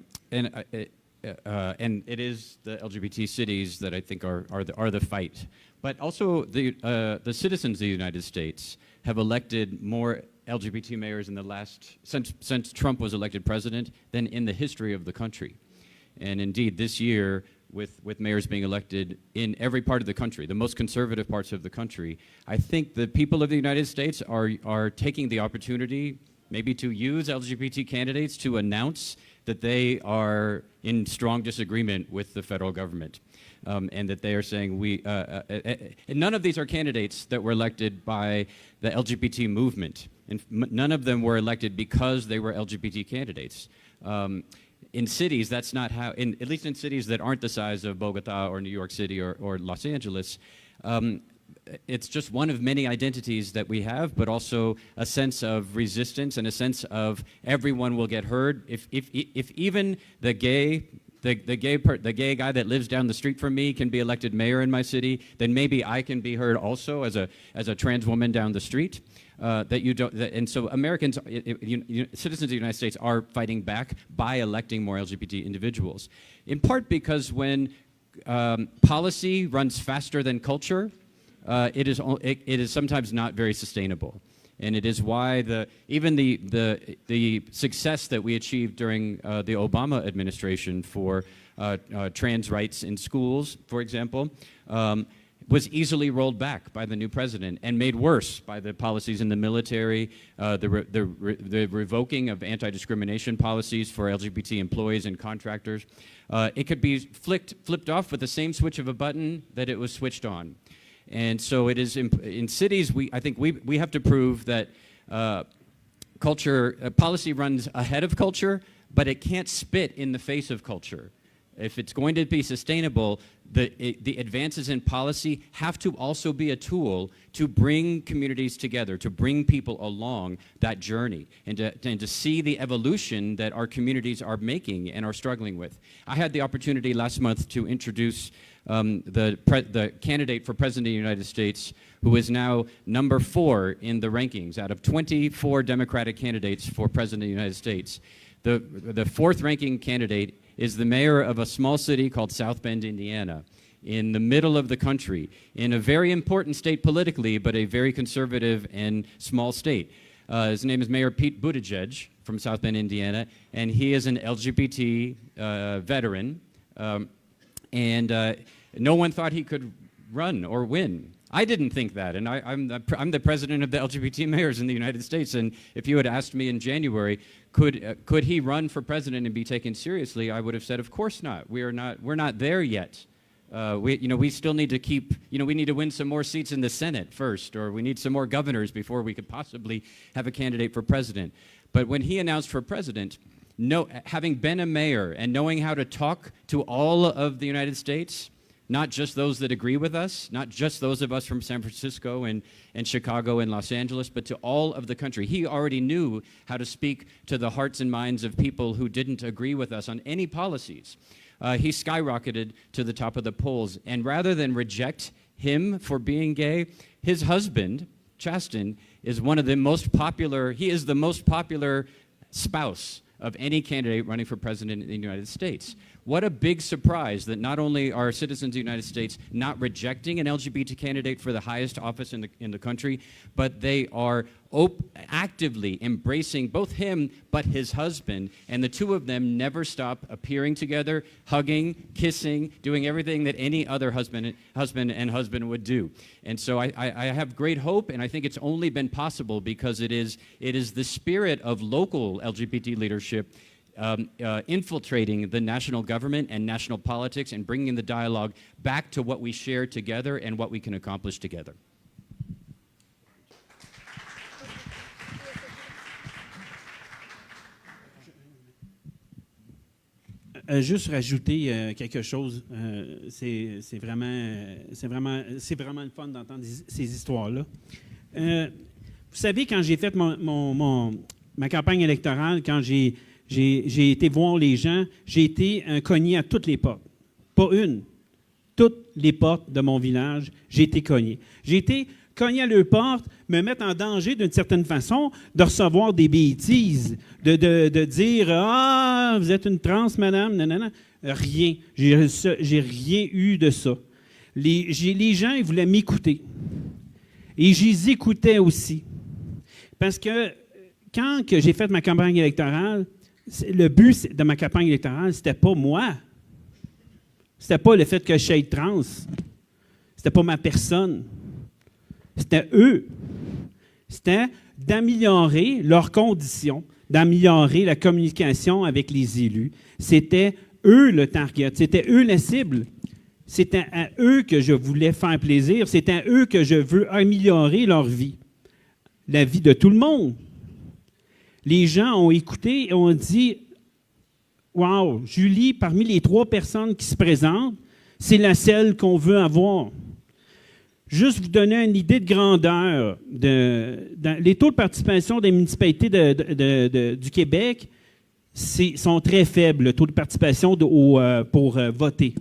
Speaker 5: it is the LGBT cities that I think are the fight. But also the citizens of the United States have elected more LGBT mayors in since Trump was elected president than in the history of the country. And indeed, this year, with mayors being elected in every part of the country, the most conservative parts of the country, I think the people of the United States are taking the opportunity maybe to use LGBT candidates to announce that they are in strong disagreement with the federal government. And that they are saying and none of these are candidates that were elected by the LGBT movement. And none of them were elected because they were LGBT candidates. In cities, that's not how, at least in cities that aren't the size of Bogota or New York City or Los Angeles, it's just one of many identities that we have, but also a sense of resistance and a sense of everyone will get heard. If even the gay guy that lives down the street from me can be elected mayor in my city, then maybe I can be heard also as a trans woman down the street. And so Americans, citizens of the United States are fighting back by electing more LGBT individuals. In part because when policy runs faster than culture, it is sometimes not very sustainable. And it is why even the success that we achieved during the Obama administration for trans rights in schools, for example, was easily rolled back by the new president and made worse by the policies in the military, the revoking of anti-discrimination policies for LGBT employees and contractors. It could be flipped off with the same switch of a button that it was switched on. And so it is in cities, I think we have to prove that policy runs ahead of culture, but it can't spit in the face of culture. If it's going to be sustainable, the advances in policy have to also be a tool to bring communities together, to bring people along that journey, and to see the evolution that our communities are making and are struggling with. I had the opportunity last month to introduce the candidate for President of the United States, who is now number 4 in the rankings out of 24 Democratic candidates for President of the United States. The 4th ranking candidate is the mayor of a small city called South Bend, Indiana, in the middle of the country, in a very important state politically, but a very conservative and small state. His name is Mayor Pete Buttigieg from South Bend, Indiana, and he is an LGBT veteran, and no one thought he could run or win. I didn't think that, and I'm the president of the LGBT mayors in the United States, and if you had asked me in January, could he run for president and be taken seriously, I would have said, of course not. We're not there yet. We still need to keep, we need to win some more seats in the Senate first, or we need some more governors before we could possibly have a candidate for president. But when he announced for president, having been a mayor and knowing how to talk to all of the United States, not just those that agree with us, not just those of us from San Francisco and Chicago and Los Angeles, but to all of the country. He already knew how to speak to the hearts and minds of people who didn't agree with us on any policies. He skyrocketed to the top of the polls. And rather than reject him for being gay, his husband, Chasten, is one of the most popular, he is the most popular spouse of any candidate running for president in the United States. What a big surprise that not only are citizens of the United States not rejecting an LGBT candidate for the highest office in the country, but they are actively embracing both him but his husband, and the two of them never stop appearing together, hugging, kissing, doing everything that any other husband would do. And so I have great hope, and I think it's only been possible because it is the spirit of local LGBT leadership infiltrating the national government and national politics and bringing the dialogue back to what we share together and what we can accomplish together.
Speaker 3: Juste rajouter quelque chose, c'est vraiment le fun d'entendre ces histoires-là. Vous savez, quand j'ai fait ma campagne électorale, quand j'ai été voir les gens, j'ai été cogné à toutes les portes. Pas une. Toutes les portes de mon village, j'ai été cogné. J'ai été cogné à leurs portes, me mettre en danger d'une certaine façon, de recevoir des bêtises, de dire « Ah, vous êtes une trans, madame, nanana. » Rien. J'ai rien eu de ça. Les gens, ils voulaient m'écouter. Et je les écoutais aussi. Parce que quand j'ai fait ma campagne électorale, le but de ma campagne électorale, c'était pas moi. C'était pas le fait que je sois trans. C'était pas ma personne. C'était eux. C'était d'améliorer leurs conditions, d'améliorer la communication avec les élus. C'était eux le target, c'était eux la cible. C'était à eux que je voulais faire plaisir, c'était à eux que je veux améliorer leur vie, la vie de tout le monde. Les gens ont écouté et ont dit « Wow, Julie, parmi les 3 personnes qui se présentent, c'est la seule qu'on veut avoir. » Juste vous donner une idée de grandeur, les taux de participation des municipalités du Québec sont très faibles, le taux de participation pour voter.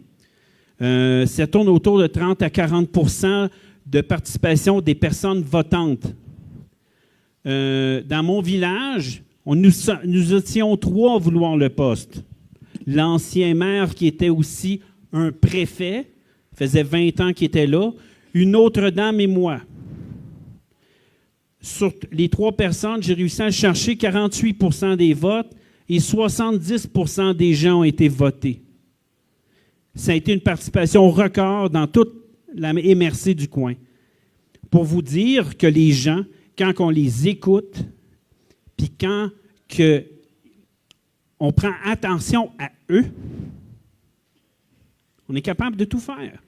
Speaker 3: Ça tourne autour de 30 à 40% de participation des personnes votantes. Dans mon village, nous étions 3 à vouloir le poste. L'ancien maire qui était aussi un préfet, faisait 20 ans qu'il était là, une autre dame et moi. Sur les 3 personnes, j'ai réussi à chercher 48% des votes et 70% des gens ont été votés. Ça a été une participation record dans toute la MRC du coin. Pour vous dire que les gens, quand on les écoute, puis quand on prend attention à eux, on est capable de tout faire.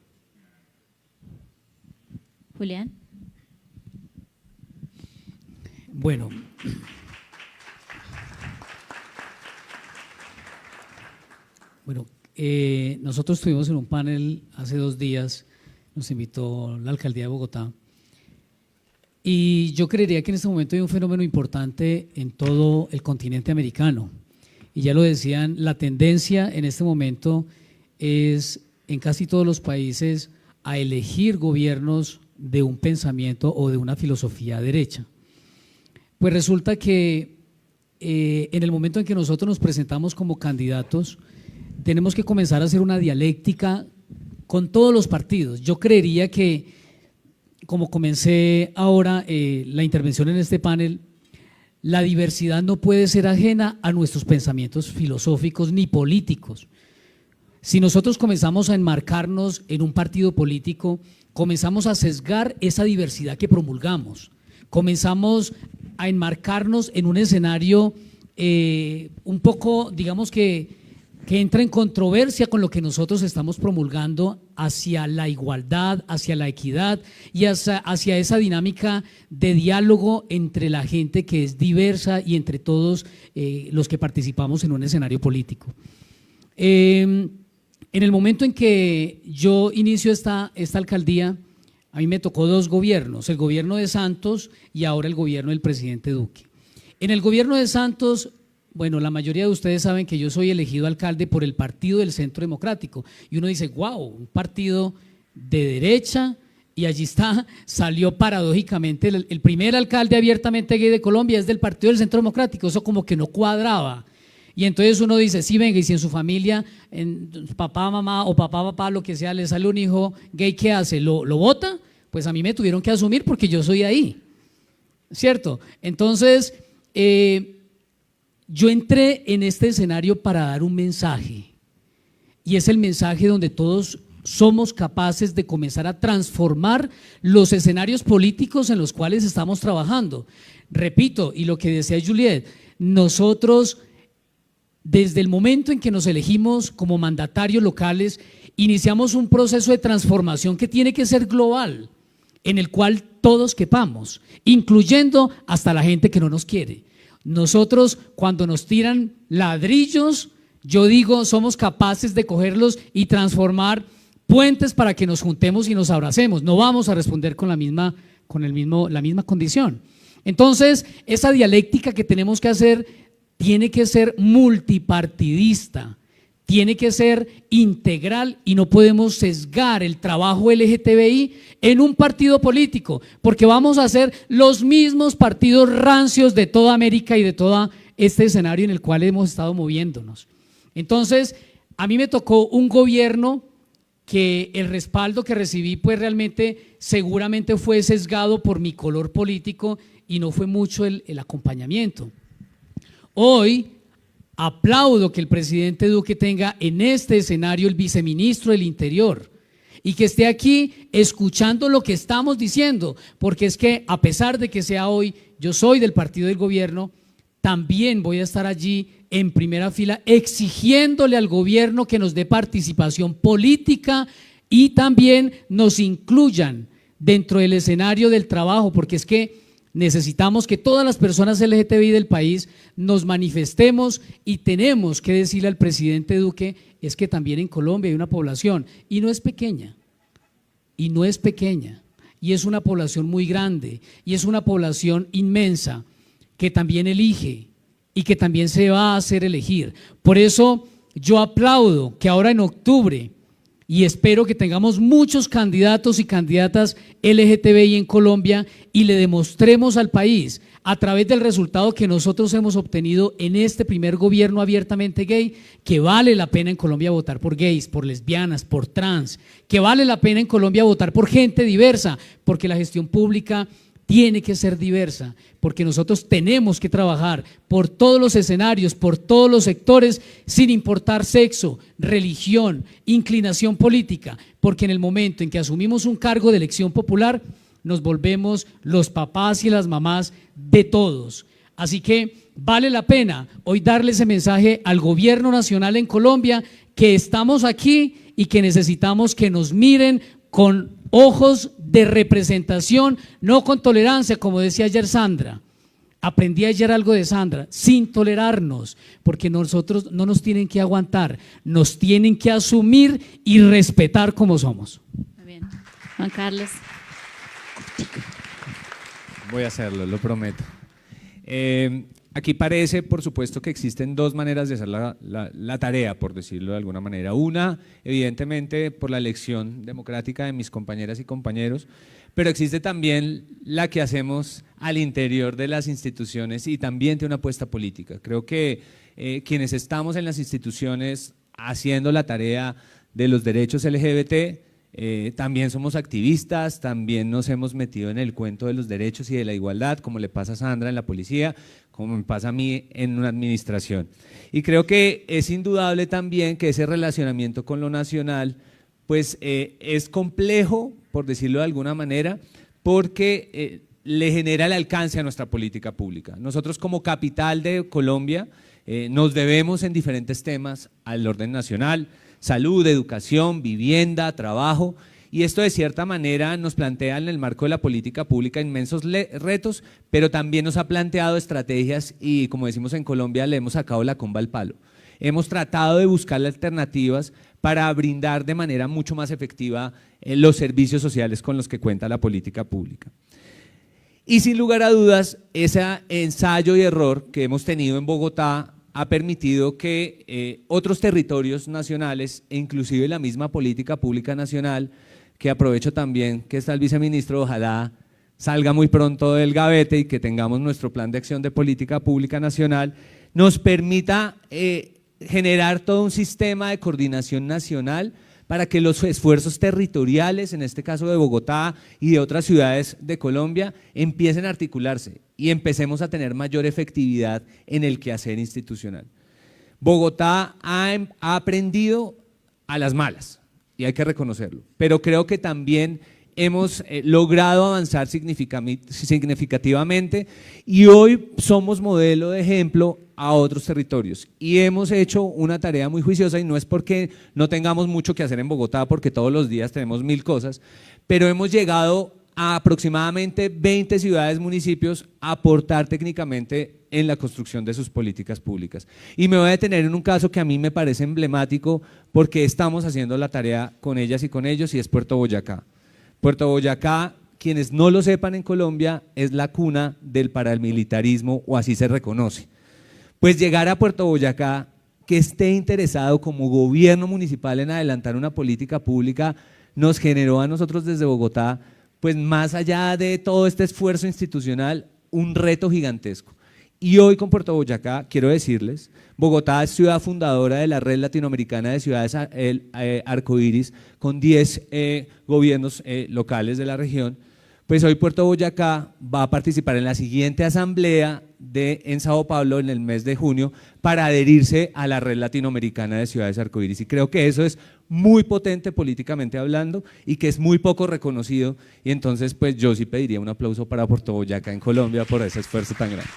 Speaker 1: Julián.
Speaker 2: Bueno. Nosotros estuvimos en un panel hace 2 días, nos invitó la Alcaldía de Bogotá, y yo creería que en este momento hay un fenómeno importante en todo el continente americano, y ya lo decían, la tendencia en este momento es en casi todos los países a elegir gobiernos de un pensamiento o de una filosofía derecha. Pues resulta que en el momento en que nosotros nos presentamos como candidatos, tenemos que comenzar a hacer una dialéctica con todos los partidos. Yo creería que, como comencé ahora la intervención en este panel, la diversidad no puede ser ajena a nuestros pensamientos filosóficos ni políticos. Si nosotros comenzamos a enmarcarnos en un partido político, comenzamos a sesgar esa diversidad que promulgamos, comenzamos a enmarcarnos en un escenario un poco, digamos que, que entra en controversia con lo que nosotros estamos promulgando hacia la igualdad, hacia la equidad y hacia esa dinámica de diálogo entre la gente que es diversa y entre todos los que participamos en un escenario político. En el momento en que yo inicio esta alcaldía, a mí me tocó dos gobiernos, el gobierno de Santos y ahora el gobierno del presidente Duque. En el gobierno de Santos, bueno, la mayoría de ustedes saben que yo soy elegido alcalde por el Partido del Centro Democrático y uno dice, wow, un partido de derecha, y allí está, salió paradójicamente el primer alcalde abiertamente gay de Colombia es del Partido del Centro Democrático, eso como que no cuadraba. Y entonces uno dice, sí, venga, y si en su familia, en papá, mamá o papá, lo que sea, le sale un hijo gay, ¿qué hace? ¿Lo vota? Pues a mí me tuvieron que asumir porque yo soy ahí, ¿cierto? Entonces, yo entré en este escenario para dar un mensaje, y es el mensaje donde todos somos capaces de comenzar a transformar los escenarios políticos en los cuales estamos trabajando. Repito, y lo que decía Juliet, nosotros desde el momento en que nos elegimos como mandatarios locales, iniciamos un proceso de transformación que tiene que ser global, en el cual todos quepamos, incluyendo hasta la gente que no nos quiere. Nosotros, cuando nos tiran ladrillos, yo digo, somos capaces de cogerlos y transformar puentes para que nos juntemos y nos abracemos. No vamos a responder con la misma condición. Entonces, esa dialéctica que tenemos que hacer tiene que ser multipartidista, tiene que ser integral y no podemos sesgar el trabajo LGTBI en un partido político, porque vamos a ser los mismos partidos rancios de toda América y de todo este escenario en el cual hemos estado moviéndonos. Entonces, a mí me tocó un gobierno que el respaldo que recibí pues realmente seguramente fue sesgado por mi color político y no fue mucho el acompañamiento. Hoy aplaudo que el presidente Duque tenga en este escenario el viceministro del Interior y que esté aquí escuchando lo que estamos diciendo, porque es que a pesar de que sea hoy, yo soy del partido del gobierno, también voy a estar allí en primera fila exigiéndole al gobierno que nos dé participación política y también nos incluyan dentro del escenario del trabajo, porque es que necesitamos que todas las personas LGTBI del país nos manifestemos y tenemos que decirle al presidente Duque, es que también en Colombia hay una población y no es pequeña, y es una población muy grande y es una población inmensa que también elige y que también se va a hacer elegir. Por eso yo aplaudo que ahora en octubre, y espero que tengamos muchos candidatos y candidatas LGTBI en Colombia y le demostremos al país a través del resultado que nosotros hemos obtenido en este primer gobierno abiertamente gay, que vale la pena en Colombia votar por gays, por lesbianas, por trans, que vale la pena en Colombia votar por gente diversa, porque la gestión pública tiene que ser diversa, porque nosotros tenemos que trabajar por todos los escenarios, por todos los sectores, sin importar sexo, religión, inclinación política, porque en el momento en que asumimos un cargo de elección popular, nos volvemos los papás y las mamás de todos. Así que vale la pena hoy darle ese mensaje al gobierno nacional en Colombia, que estamos aquí y que necesitamos que nos miren con ojos de representación, no con tolerancia, como decía ayer Sandra. Aprendí ayer algo de Sandra, sin tolerarnos, porque nosotros no nos tienen que aguantar, nos tienen que asumir y respetar como somos.
Speaker 1: Muy bien. Juan Carlos.
Speaker 6: Voy a hacerlo, lo prometo. Aquí parece, por supuesto, que existen dos maneras de hacer la tarea, por decirlo de alguna manera. Una, evidentemente, por la elección democrática de mis compañeras y compañeros, pero existe también la que hacemos al interior de las instituciones y también tiene una apuesta política. Creo que quienes estamos en las instituciones haciendo la tarea de los derechos LGBT, también somos activistas, también nos hemos metido en el cuento de los derechos y de la igualdad, como le pasa a Sandra en la policía, como me pasa a mí en una administración. Y creo que es indudable también que ese relacionamiento con lo nacional pues es complejo, por decirlo de alguna manera, porque le genera el alcance a nuestra política pública. Nosotros como capital de Colombia Nos debemos en diferentes temas al orden nacional: salud, educación, vivienda, trabajo, y esto de cierta manera nos plantea en el marco de la política pública inmensos retos, pero también nos ha planteado estrategias y, como decimos en Colombia, le hemos sacado la comba al palo. Hemos tratado de buscar alternativas para brindar de manera mucho más efectiva los servicios sociales con los que cuenta la política pública. Y sin lugar a dudas, ese ensayo y error que hemos tenido en Bogotá ha permitido que otros territorios nacionales, e inclusive la misma política pública nacional, que aprovecho también que está el viceministro, ojalá salga muy pronto del gavete y que tengamos nuestro plan de acción de política pública nacional, nos permita generar todo un sistema de coordinación nacional para que los esfuerzos territoriales, en este caso de Bogotá y de otras ciudades de Colombia, empiecen a articularse y empecemos a tener mayor efectividad en el quehacer institucional. Bogotá ha aprendido a las malas, y hay que reconocerlo, pero creo que también hemos logrado avanzar significativamente y hoy somos modelo de ejemplo a otros territorios y hemos hecho una tarea muy juiciosa, y no es porque no tengamos mucho que hacer en Bogotá, porque todos los días tenemos 1000 cosas, pero hemos llegado a aproximadamente 20 ciudades, municipios a aportar técnicamente en la construcción de sus políticas públicas. Y me voy a detener en un caso que a mí me parece emblemático porque estamos haciendo la tarea con ellas y con ellos, y es Puerto Boyacá. Puerto Boyacá, quienes no lo sepan, en Colombia es la cuna del paramilitarismo, o así se reconoce. Pues llegar a Puerto Boyacá, que esté interesado como gobierno municipal en adelantar una política pública, nos generó a nosotros desde Bogotá, pues más allá de todo este esfuerzo institucional, un reto gigantesco. Y hoy con Puerto Boyacá, quiero decirles, Bogotá es ciudad fundadora de la Red Latinoamericana de Ciudades Arcoíris, con 10 gobiernos locales de la región. Pues hoy Puerto Boyacá va a participar en la siguiente asamblea en Sao Paulo en el mes de junio para adherirse a la Red Latinoamericana de Ciudades Arcoíris, y creo que eso es muy potente políticamente hablando y que es muy poco reconocido, y entonces pues yo sí pediría un aplauso para Puerto Boyacá en Colombia por ese esfuerzo tan grande.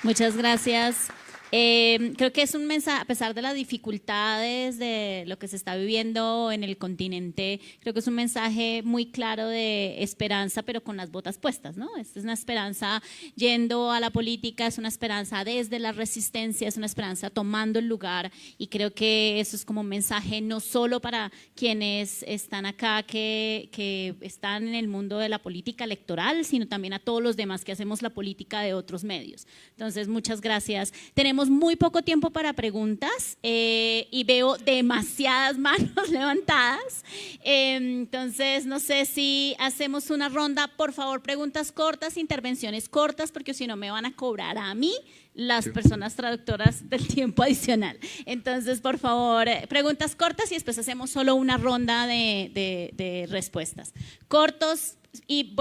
Speaker 1: Muchas gracias. Creo que es un mensaje, a pesar de las dificultades de lo que se está viviendo en el continente, creo que es un mensaje muy claro de esperanza, pero con las botas puestas, ¿no? Esta es una esperanza yendo a la política, es una esperanza desde la resistencia, es una esperanza tomando el lugar, y creo que eso es como un mensaje no solo para quienes están acá, que están en el mundo de la política electoral, sino también a todos los demás que hacemos la política de otros medios. Entonces, muchas gracias. Tenemos muy poco tiempo para preguntas y veo demasiadas manos levantadas. Entonces, no sé si hacemos una ronda, por favor, preguntas cortas, intervenciones cortas, porque si no me van a cobrar a mí, las personas traductoras, del tiempo adicional. Entonces, por favor, preguntas cortas y después hacemos solo una ronda de respuestas. Cortos, y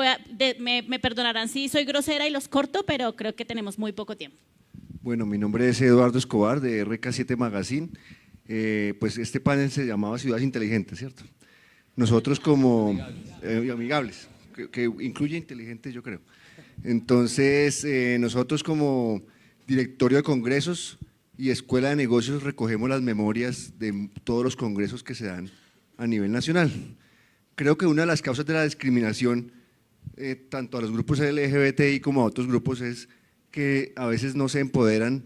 Speaker 1: me perdonarán si soy grosera y los corto, pero creo que tenemos muy poco tiempo.
Speaker 7: Bueno, mi nombre es Eduardo Escobar, de RK7 Magazine. Pues este panel se llamaba Ciudades Inteligentes, ¿cierto? Nosotros como amigables, que incluye inteligentes, yo creo. Entonces, nosotros como directorio de congresos y escuela de negocios recogemos las memorias de todos los congresos que se dan a nivel nacional. Creo que una de las causas de la discriminación, tanto a los grupos LGBTI como a otros grupos, es que a veces no se empoderan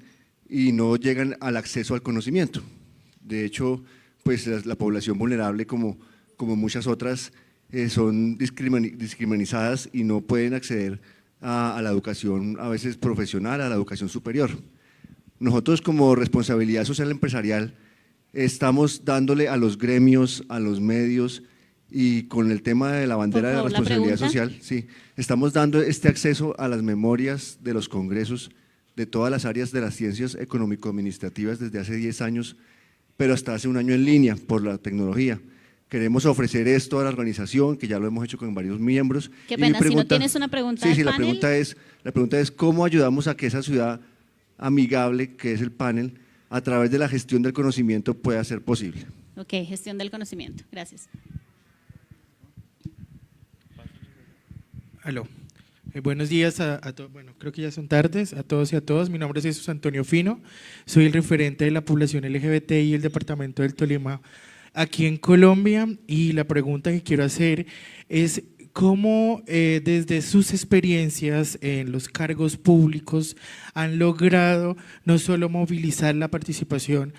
Speaker 7: y no llegan al acceso al conocimiento. De hecho, pues la población vulnerable, como muchas otras, son discriminadas y no pueden acceder a la educación, a veces profesional, a la educación superior. Nosotros, como responsabilidad social empresarial, estamos dándole a los gremios, a los medios, y con el tema de la bandera de la responsabilidad social, sí, estamos dando este acceso a las memorias de los congresos de todas las áreas de las ciencias económico-administrativas desde hace 10 años, pero hasta hace un año en línea por la tecnología. Queremos ofrecer esto a la organización, que ya lo hemos hecho con varios miembros.
Speaker 1: Qué pena, si no tienes una pregunta del
Speaker 7: panel. La pregunta es ¿cómo ayudamos a que esa ciudad amigable, que es el panel, a través de la gestión del conocimiento pueda ser posible?
Speaker 1: Ok, gestión del conocimiento, gracias.
Speaker 8: Aló. Buenos días a todos, bueno, creo que ya son tardes, a todos y a todas. Mi nombre es Jesús Antonio Fino, soy el referente de la población LGBTI y el departamento del Tolima aquí en Colombia, y la pregunta que quiero hacer es cómo desde sus experiencias en los cargos públicos han logrado no solo movilizar la participación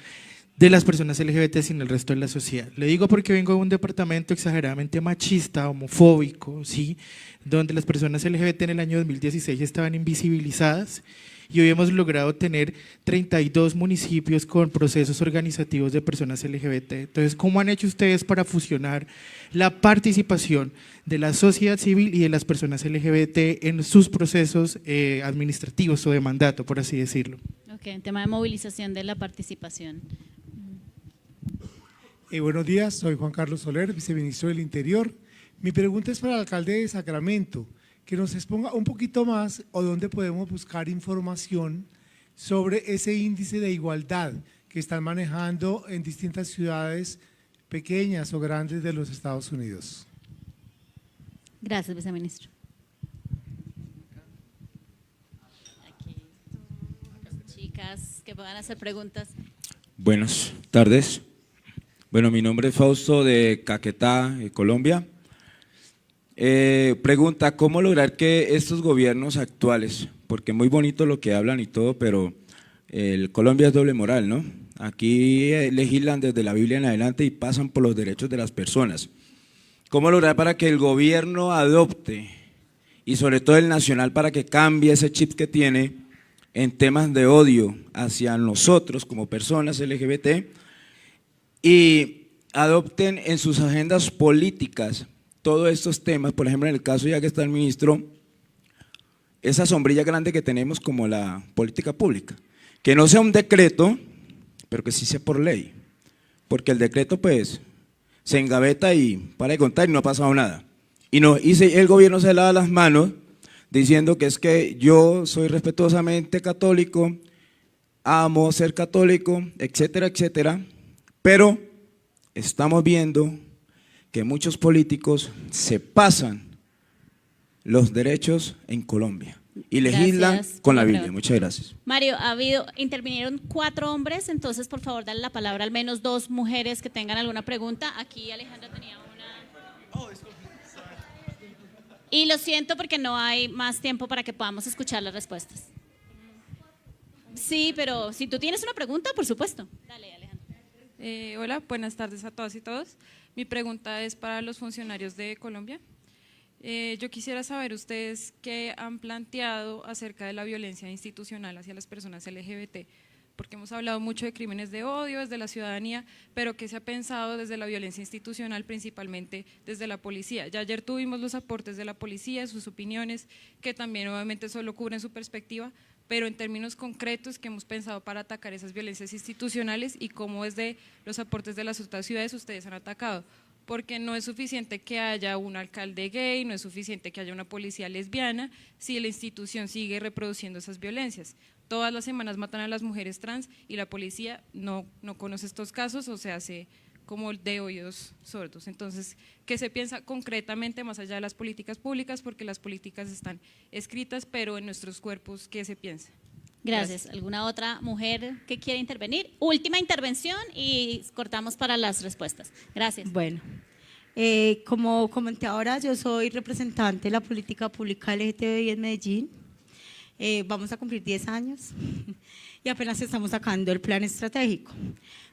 Speaker 8: de las personas LGBT, sino el resto de la sociedad. Le digo porque vengo de un departamento exageradamente machista, homofóbico, ¿sí?, donde las personas LGBT en el año 2016 estaban invisibilizadas, y hoy hemos logrado tener 32 municipios con procesos organizativos de personas LGBT. Entonces, ¿cómo han hecho ustedes para fusionar la participación de la sociedad civil y de las personas LGBT en sus procesos administrativos o de mandato, por así decirlo?
Speaker 1: Ok, en tema de movilización de la participación.
Speaker 9: Buenos días, soy Juan Carlos Soler, viceministro del Interior. Mi pregunta es para el alcalde de Sacramento, que nos exponga un poquito más o dónde podemos buscar información sobre ese índice de igualdad que están manejando en distintas ciudades pequeñas o grandes de los Estados Unidos.
Speaker 1: Gracias, viceministro. Aquí, chicas que puedan hacer preguntas.
Speaker 10: Buenas tardes. Bueno, mi nombre es Fausto de Caquetá, Colombia. Pregunta, ¿cómo lograr que estos gobiernos actuales, porque muy bonito lo que hablan y todo, pero Colombia es doble moral, ¿no? Aquí legislan desde la Biblia en adelante y pasan por los derechos de las personas. ¿Cómo lograr para que el gobierno adopte, y sobre todo el nacional, para que cambie ese chip que tiene en temas de odio hacia nosotros como personas LGBT y adopten en sus agendas políticas todos estos temas? Por ejemplo, en el caso ya que está el ministro, esa sombrilla grande que tenemos como la política pública, que no sea un decreto, pero que sí sea por ley, porque el decreto pues se engaveta y para de contar y no ha pasado nada, y el gobierno se lava las manos diciendo que es que yo soy respetuosamente católico, amo ser católico, etcétera, etcétera, pero estamos viendo que muchos políticos se pasan los derechos en Colombia y legislan con la Biblia. Muchas gracias.
Speaker 1: Mario, intervinieron 4 hombres, entonces por favor dale la palabra al menos 2 mujeres que tengan alguna pregunta. Aquí Alejandra tenía una. Y lo siento porque no hay más tiempo para que podamos escuchar las respuestas. Sí, pero si tú tienes una pregunta, por supuesto. Dale, Alejandra.
Speaker 11: Hola, buenas tardes a todas y todos. Mi pregunta es para los funcionarios de Colombia. Yo quisiera saber ustedes qué han planteado acerca de la violencia institucional hacia las personas LGBT, porque hemos hablado mucho de crímenes de odio desde la ciudadanía, pero ¿qué se ha pensado desde la violencia institucional, principalmente desde la policía? Ya ayer tuvimos los aportes de la policía, sus opiniones, que también obviamente solo cubren su perspectiva, pero en términos concretos, ¿qué hemos pensado para atacar esas violencias institucionales y cómo desde los aportes de las otras ciudades ustedes han atacado? Porque no es suficiente que haya un alcalde gay, no es suficiente que haya una policía lesbiana, si la institución sigue reproduciendo esas violencias. Todas las semanas matan a las mujeres trans y la policía no conoce estos casos o se hace como de oídos sordos. Entonces, ¿qué se piensa concretamente más allá de las políticas públicas? Porque las políticas están escritas, pero en nuestros cuerpos, ¿qué se piensa?
Speaker 1: Gracias. ¿Alguna otra mujer que quiera intervenir? Última intervención y cortamos para las respuestas. Gracias.
Speaker 12: Bueno, como comenté ahora, yo soy representante de la política pública LGTBI en Medellín. Vamos a cumplir 10 años y apenas estamos sacando el plan estratégico.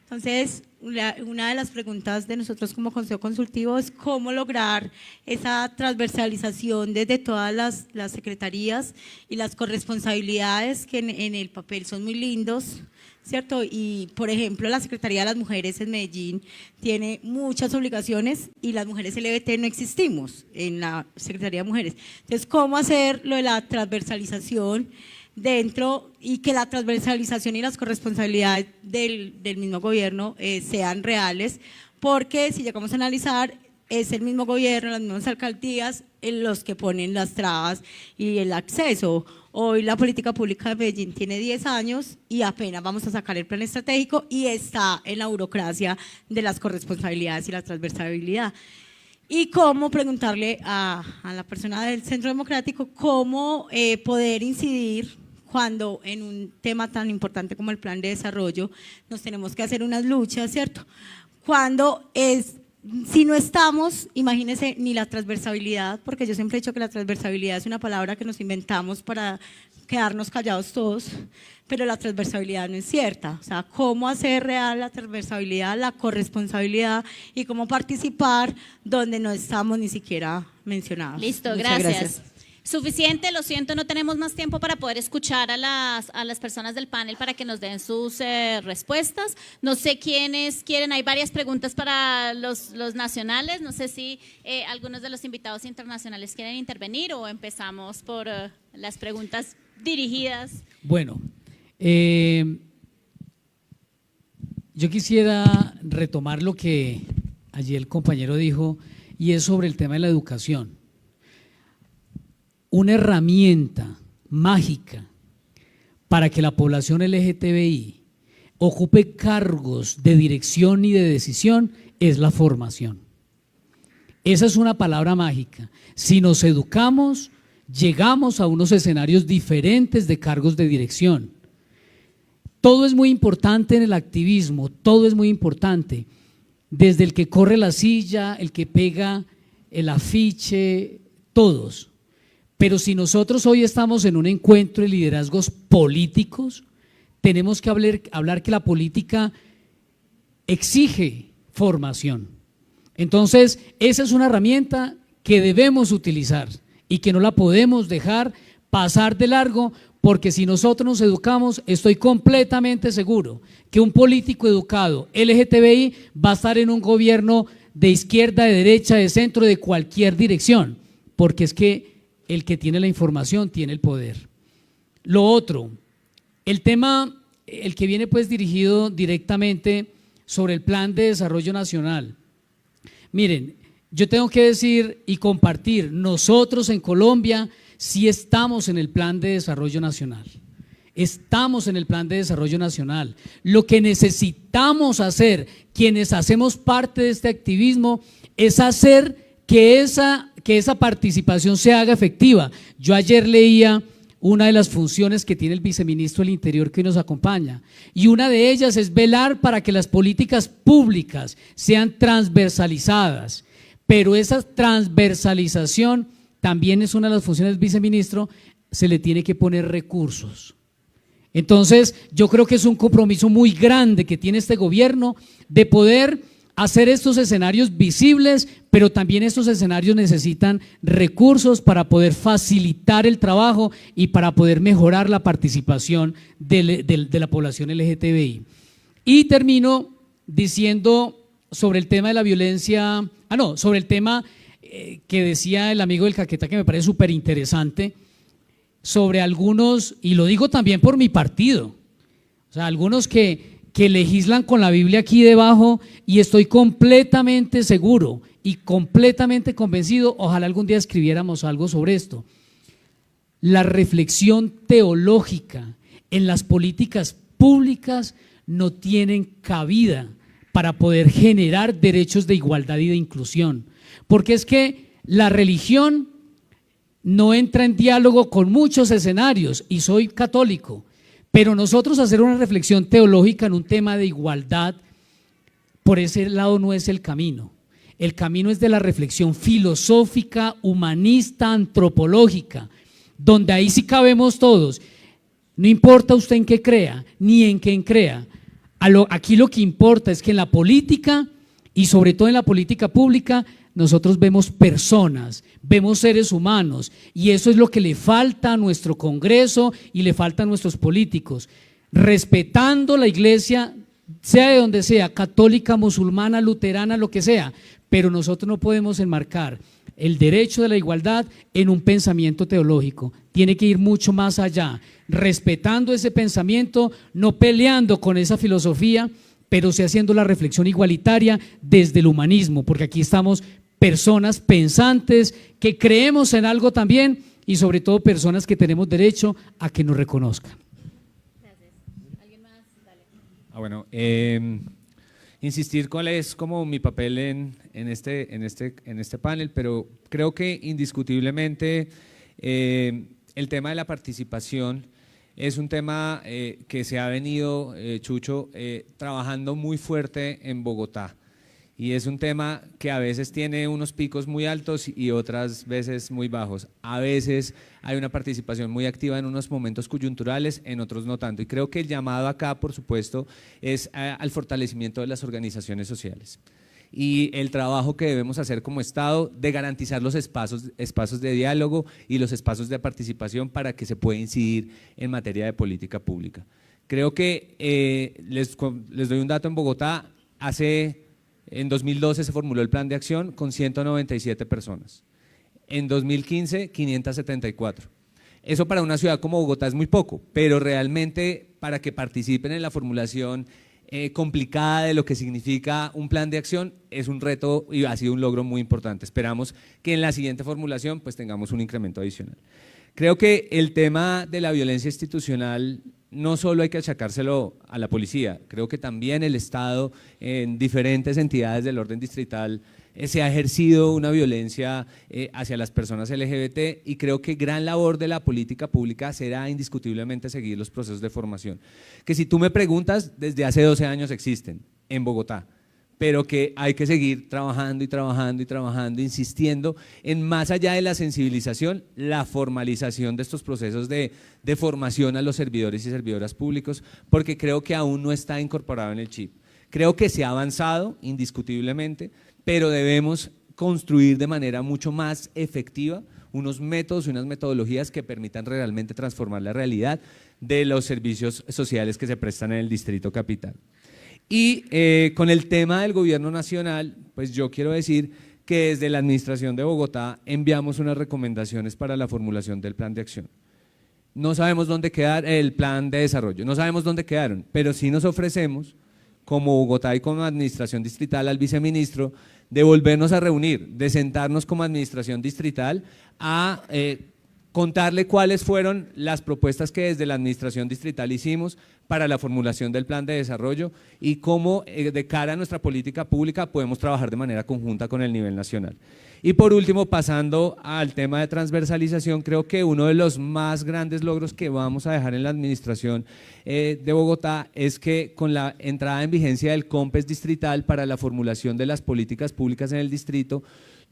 Speaker 12: Entonces, una de las preguntas de nosotros como Consejo Consultivo es cómo lograr esa transversalización desde todas las secretarías y las corresponsabilidades que en el papel son muy lindos, ¿cierto? Y, por ejemplo, la Secretaría de las Mujeres en Medellín tiene muchas obligaciones y las mujeres LGBT no existimos en la Secretaría de Mujeres. Entonces, ¿cómo hacer lo de la transversalización dentro y que la transversalización y las corresponsabilidades del mismo gobierno sean reales? Porque si llegamos a analizar, es el mismo gobierno, las mismas alcaldías los que ponen las trabas y el acceso. Hoy la política pública de Medellín tiene 10 años y apenas vamos a sacar el plan estratégico y está en la burocracia de las corresponsabilidades y la transversalidad. y cómo preguntarle a la persona del Centro Democrático cómo poder incidir cuando en un tema tan importante como el plan de desarrollo nos tenemos que hacer unas luchas, ¿cierto? Cuando si no estamos, imagínense, ni la transversabilidad, porque yo siempre he dicho que la transversabilidad es una palabra que nos inventamos para quedarnos callados todos, pero la transversabilidad no es cierta. O sea, cómo hacer real la transversabilidad, la corresponsabilidad y cómo participar donde no estamos ni siquiera mencionados.
Speaker 1: Listo,
Speaker 12: Muchas
Speaker 1: gracias. Suficiente, lo siento, no tenemos más tiempo para poder escuchar a las personas del panel para que nos den sus respuestas. No sé quiénes quieren, hay varias preguntas para los nacionales, no sé si algunos de los invitados internacionales quieren intervenir o empezamos por las preguntas dirigidas.
Speaker 2: Bueno, yo quisiera retomar lo que allí el compañero dijo y es sobre el tema de la educación. Una herramienta mágica para que la población LGTBI ocupe cargos de dirección y de decisión es la formación. Esa es una palabra mágica. Si nos educamos, llegamos a unos escenarios diferentes de cargos de dirección. Todo es muy importante en el activismo, todo es muy importante. Desde el que corre la silla, el que pega el afiche, todos. Pero si nosotros hoy estamos en un encuentro de liderazgos políticos, tenemos que hablar que la política exige formación. Entonces, esa es una herramienta que debemos utilizar y que no la podemos dejar pasar de largo, porque si nosotros nos educamos, estoy completamente seguro que un político educado LGTBI va a estar en un gobierno de izquierda, de derecha, de centro, de cualquier dirección, porque es que el que tiene la información tiene el poder. Lo otro, el tema, el que viene pues dirigido directamente sobre el Plan de Desarrollo Nacional. Miren, yo tengo que decir y compartir, nosotros en Colombia sí estamos en el Plan de Desarrollo Nacional. Estamos en el Plan de Desarrollo Nacional. Lo que necesitamos hacer, quienes hacemos parte de este activismo, es hacer que esa participación se haga efectiva. Yo ayer leía una de las funciones que tiene el viceministro del Interior que hoy nos acompaña, y una de ellas es velar para que las políticas públicas sean transversalizadas, pero esa transversalización también es una de las funciones del viceministro, se le tiene que poner recursos. Entonces, yo creo que es un compromiso muy grande que tiene este gobierno de poder hacer estos escenarios visibles, pero también estos escenarios necesitan recursos para poder facilitar el trabajo y para poder mejorar la participación de la población LGTBI. Y termino diciendo sobre el tema de la violencia, sobre el tema que decía el amigo del Caquetá, que me parece súper interesante, sobre algunos, y lo digo también por mi partido, o sea, algunos que legislan con la Biblia aquí debajo, y estoy completamente seguro y completamente convencido, ojalá algún día escribiéramos algo sobre esto. La reflexión teológica en las políticas públicas no tienen cabida para poder generar derechos de igualdad y de inclusión, porque es que la religión no entra en diálogo con muchos escenarios, y soy católico, pero nosotros hacer una reflexión teológica en un tema de igualdad, por ese lado no es el camino. El camino es de la reflexión filosófica, humanista, antropológica, donde ahí sí cabemos todos. No importa usted en qué crea, ni en quién crea. Aquí lo que importa es que en la política, y sobre todo en la política pública, nosotros vemos personas, vemos seres humanos, y eso es lo que le falta a nuestro Congreso y le falta a nuestros políticos, respetando la iglesia, sea de donde sea, católica, musulmana, luterana, lo que sea, pero nosotros no podemos enmarcar el derecho de la igualdad en un pensamiento teológico, tiene que ir mucho más allá, respetando ese pensamiento, no peleando con esa filosofía, pero sí haciendo la reflexión igualitaria desde el humanismo, porque aquí estamos personas pensantes que creemos en algo también, y sobre todo personas que tenemos derecho a que nos reconozcan.
Speaker 6: Bueno, insistir cuál es como mi papel en este panel, pero creo que indiscutiblemente el tema de la participación es un tema que se ha venido, Chucho, trabajando muy fuerte en Bogotá. Y es un tema que a veces tiene unos picos muy altos y otras veces muy bajos. A veces hay una participación muy activa en unos momentos coyunturales, en otros no tanto. Y creo que el llamado acá, por supuesto, es al fortalecimiento de las organizaciones sociales. Y el trabajo que debemos hacer como Estado de garantizar los espacios de diálogo y los espacios de participación para que se pueda incidir en materia de política pública. Creo que les doy un dato: en Bogotá en 2012 se formuló el plan de acción con 197 personas. En 2015, 574. Eso para una ciudad como Bogotá es muy poco, pero realmente para que participen en la formulación complicada de lo que significa un plan de acción es un reto y ha sido un logro muy importante. Esperamos que en la siguiente formulación pues tengamos un incremento adicional. Creo que el tema de la violencia institucional no solo hay que achacárselo a la policía, creo que también el Estado en diferentes entidades del orden distrital se ha ejercido una violencia hacia las personas LGBT, y creo que gran labor de la política pública será indiscutiblemente seguir los procesos de formación, que si tú me preguntas, desde hace 12 años existen en Bogotá, pero que hay que seguir trabajando y trabajando y trabajando, insistiendo en, más allá de la sensibilización, la formalización de estos procesos de formación a los servidores y servidoras públicos, porque creo que aún no está incorporado en el chip. Creo que se ha avanzado indiscutiblemente, pero debemos construir de manera mucho más efectiva unos métodos y unas metodologías que permitan realmente transformar la realidad de los servicios sociales que se prestan en el Distrito Capital. Y con el tema del gobierno nacional, pues yo quiero decir que desde la Administración de Bogotá enviamos unas recomendaciones para la formulación del plan de acción. No sabemos dónde quedar el plan de desarrollo, no sabemos dónde quedaron, pero sí nos ofrecemos como Bogotá y como Administración Distrital al viceministro de volvernos a reunir, de sentarnos como Administración Distrital a contarle cuáles fueron las propuestas que desde la Administración Distrital hicimos para la formulación del plan de desarrollo y cómo de cara a nuestra política pública podemos trabajar de manera conjunta con el nivel nacional. Y por último, pasando al tema de transversalización, creo que uno de los más grandes logros que vamos a dejar en la Administración de Bogotá es que con la entrada en vigencia del COMPES distrital para la formulación de las políticas públicas en el distrito,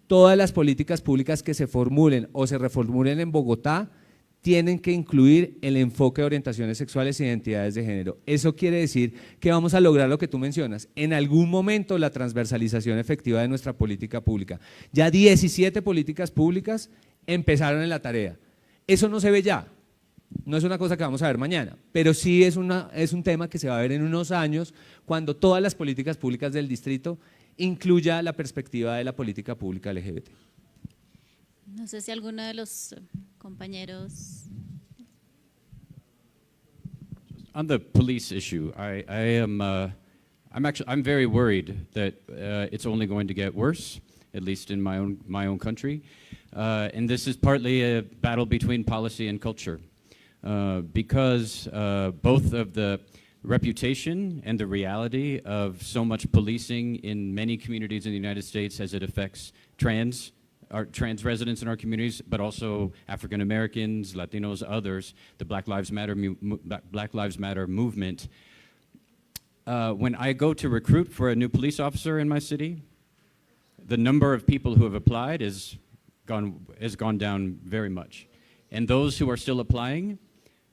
Speaker 6: todas las políticas públicas que se formulen o se reformulen en Bogotá tienen que incluir el enfoque de orientaciones sexuales e identidades de género. Eso quiere decir que vamos a lograr lo que tú mencionas, en algún momento la transversalización efectiva de nuestra política pública. Ya 17 políticas públicas empezaron en la tarea. Eso no se ve ya, no es una cosa que vamos a ver mañana, pero sí es un tema que se va a ver en unos años cuando todas las políticas públicas del distrito incluya la perspectiva de la política pública LGBT.
Speaker 1: No sé si alguno de los compañeros.
Speaker 5: On the police issue, I'm very worried that it's only going to get worse, at least in my own country, and this is partly a battle between policy and culture, because both of the reputation and the reality of so much policing in many communities in the United States as it affects trans residents in our communities, but also African Americans, Latinos, others, the Black Lives Matter movement. When I go to recruit for a new police officer in my city, the number of people who have applied has gone down very much. And those who are still applying,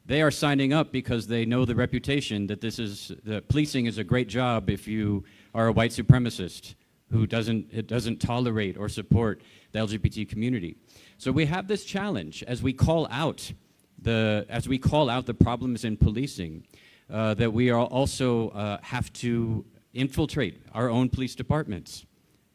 Speaker 5: they are signing up because they know the reputation that policing is a great job if you are a white supremacist who doesn't tolerate or support the LGBT community. So we have this challenge as we call out the problems in policing, that we are also have to infiltrate our own police departments.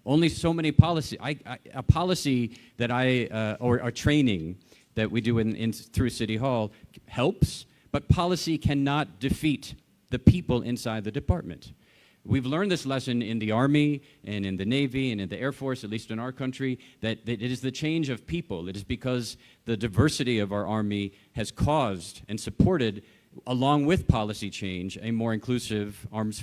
Speaker 5: Only so many a policy that or training that we do through City Hall helps, but policy cannot defeat the people inside the department. We've learned this lesson in the Army and in the Navy and in the Air Force, at least in our country, that it is the change of people. It is because the diversity of our Army has caused and supported along with policy change, a more inclusive armed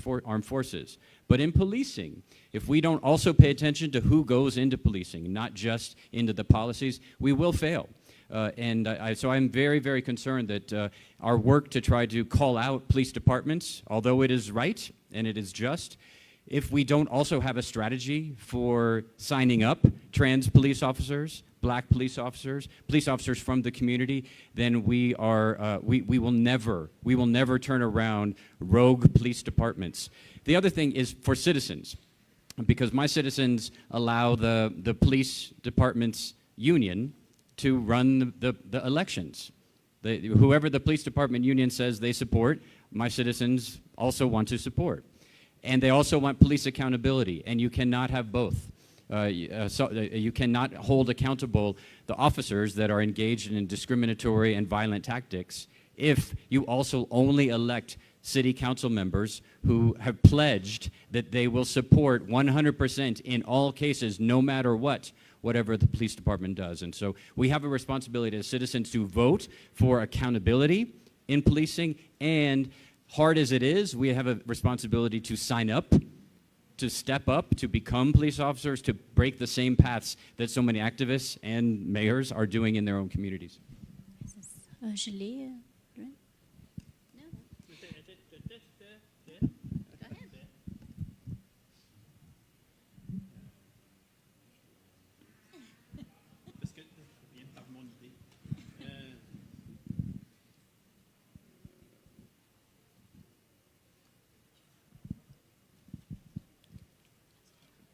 Speaker 5: forces. But in policing, if we don't also pay attention to who goes into policing, not just into the policies, we will fail. So I'm very, very concerned that our work to try to call out police departments, although it is right and it is just, if we don't also have a strategy for signing up trans police officers, black police officers from the community, then we will never turn around rogue police departments. The other thing is for citizens, because my citizens allow the police department's union to run the elections. Whoever the police department union says they support, my citizens also want to support. And they also want police accountability, and you cannot have both. You cannot hold accountable the officers that are engaged in discriminatory and violent tactics if you also only elect city council members who have pledged that they will support 100% in all cases, no matter whatever the police department does. And so we have a responsibility as citizens to vote for accountability in policing, and hard as it is, we have a responsibility to sign up, to step up, to become police officers, to break the same paths that so many activists and mayors are doing in their own communities.
Speaker 1: Julie, right? No. Go ahead.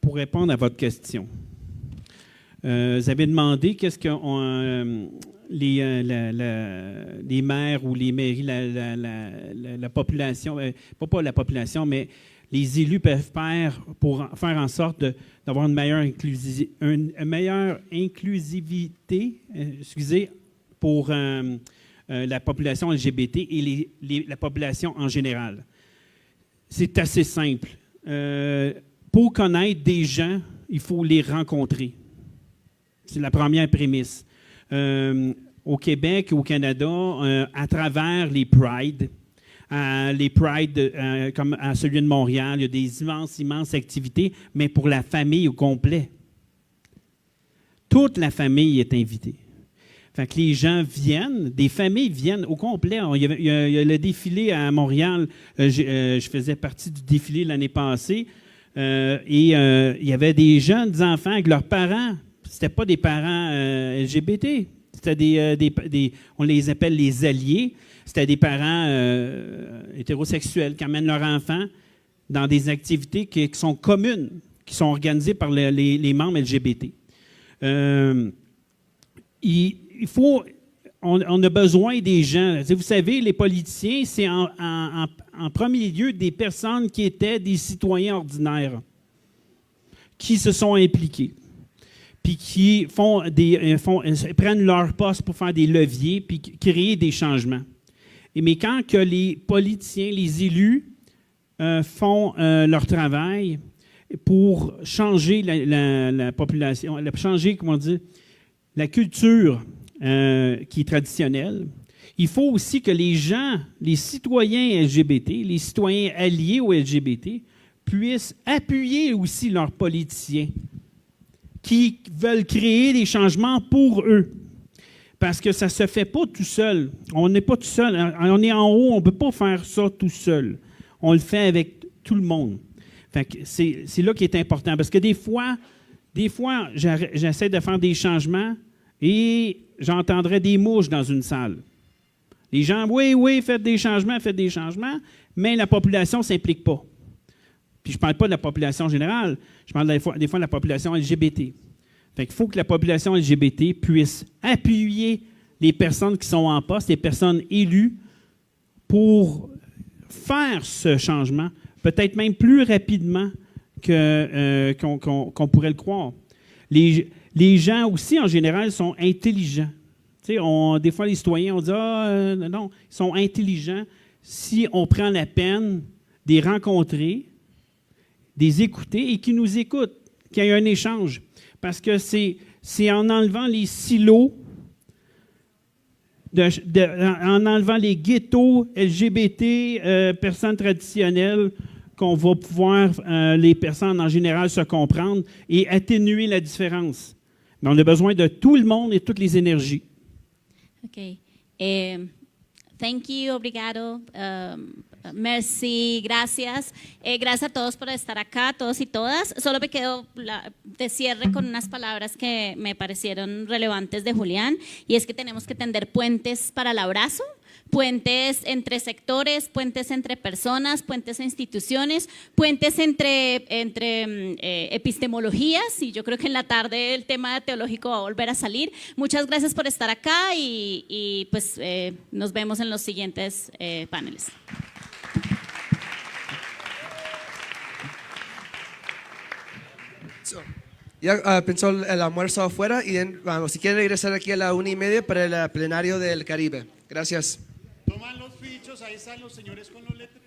Speaker 3: Pour répondre à votre question, vous avez demandé qu'est-ce que les maires ou les mairies, la population, pas la population, mais les élus peuvent faire pour faire en sorte d'avoir une meilleure inclusivité pour la population LGBT et la population en général. C'est assez simple. Pour connaître des gens, il faut les rencontrer. C'est la première prémisse. Au Québec, au Canada, à travers les Prides, comme à celui de Montréal, il y a des immenses activités, mais pour la famille au complet. Toute la famille est invitée. Fait que les gens viennent, des familles viennent au complet. Il y a le défilé à Montréal. Je faisais partie du défilé l'année passée. Il y avait des jeunes enfants avec leurs parents. C'était pas des parents LGBT. C'était on les appelle les alliés. C'était des parents hétérosexuels qui amènent leurs enfants dans des activités qui sont communes, qui sont organisées par les membres LGBT. On a besoin des gens. Vous savez, les politiciens, c'est en premier lieu des personnes qui étaient des citoyens ordinaires, qui se sont impliqués, puis qui prennent leur poste pour faire des leviers, puis créer des changements. Mais quand que les politiciens, les élus font leur travail pour changer la population, changer, comment dire, la culture qui est traditionnelle, il faut aussi que les gens, les citoyens LGBT, les citoyens alliés aux LGBT, puissent appuyer aussi leurs politiciens qui veulent créer des changements pour eux. Parce que ça ne se fait pas tout seul. On n'est pas tout seul. On est en haut, on ne peut pas faire ça tout seul. On le fait avec tout le monde. Fait que c'est là qui est important. Parce que des fois, j'essaie de faire des changements et j'entendrais des mouches dans une salle. Les gens, oui, faites des changements, mais la population ne s'implique pas. Puis je ne parle pas de la population générale, je parle des fois de la population LGBT. Fait qu'il faut que la population LGBT puisse appuyer les personnes qui sont en poste, les personnes élues, pour faire ce changement, peut-être même plus rapidement qu'on pourrait le croire. Les gens aussi, en général, sont intelligents. Des fois, les citoyens, on dit « Ah, non, ils sont intelligents. » Si on prend la peine de les rencontrer, de les écouter et qu'ils nous écoutent, qu'il y ait un échange. Parce que c'est en enlevant les silos en enlevant les ghettos, LGBT, personnes traditionnelles, qu'on va pouvoir, les personnes en général, se comprendre et atténuer la différence. Mais on a besoin de tout le monde et toutes les énergies.
Speaker 1: Ok. Thank you, obrigado, merci, gracias. Gracias a todos por estar acá, todos y todas. Solo me quedo de cierre con unas palabras que me parecieron relevantes de Julián, y es que tenemos que tender puentes para el abrazo, puentes entre sectores, puentes entre personas, puentes e instituciones, puentes entre epistemologías, y yo creo que en la tarde el tema teológico va a volver a salir. Muchas gracias por estar acá y pues nos vemos en los siguientes paneles.
Speaker 13: Ya pensó el almuerzo afuera y si quieren regresar aquí a la 1:30 para el plenario del Caribe. Gracias.
Speaker 14: Toman los fichos, ahí están los señores con los letreros.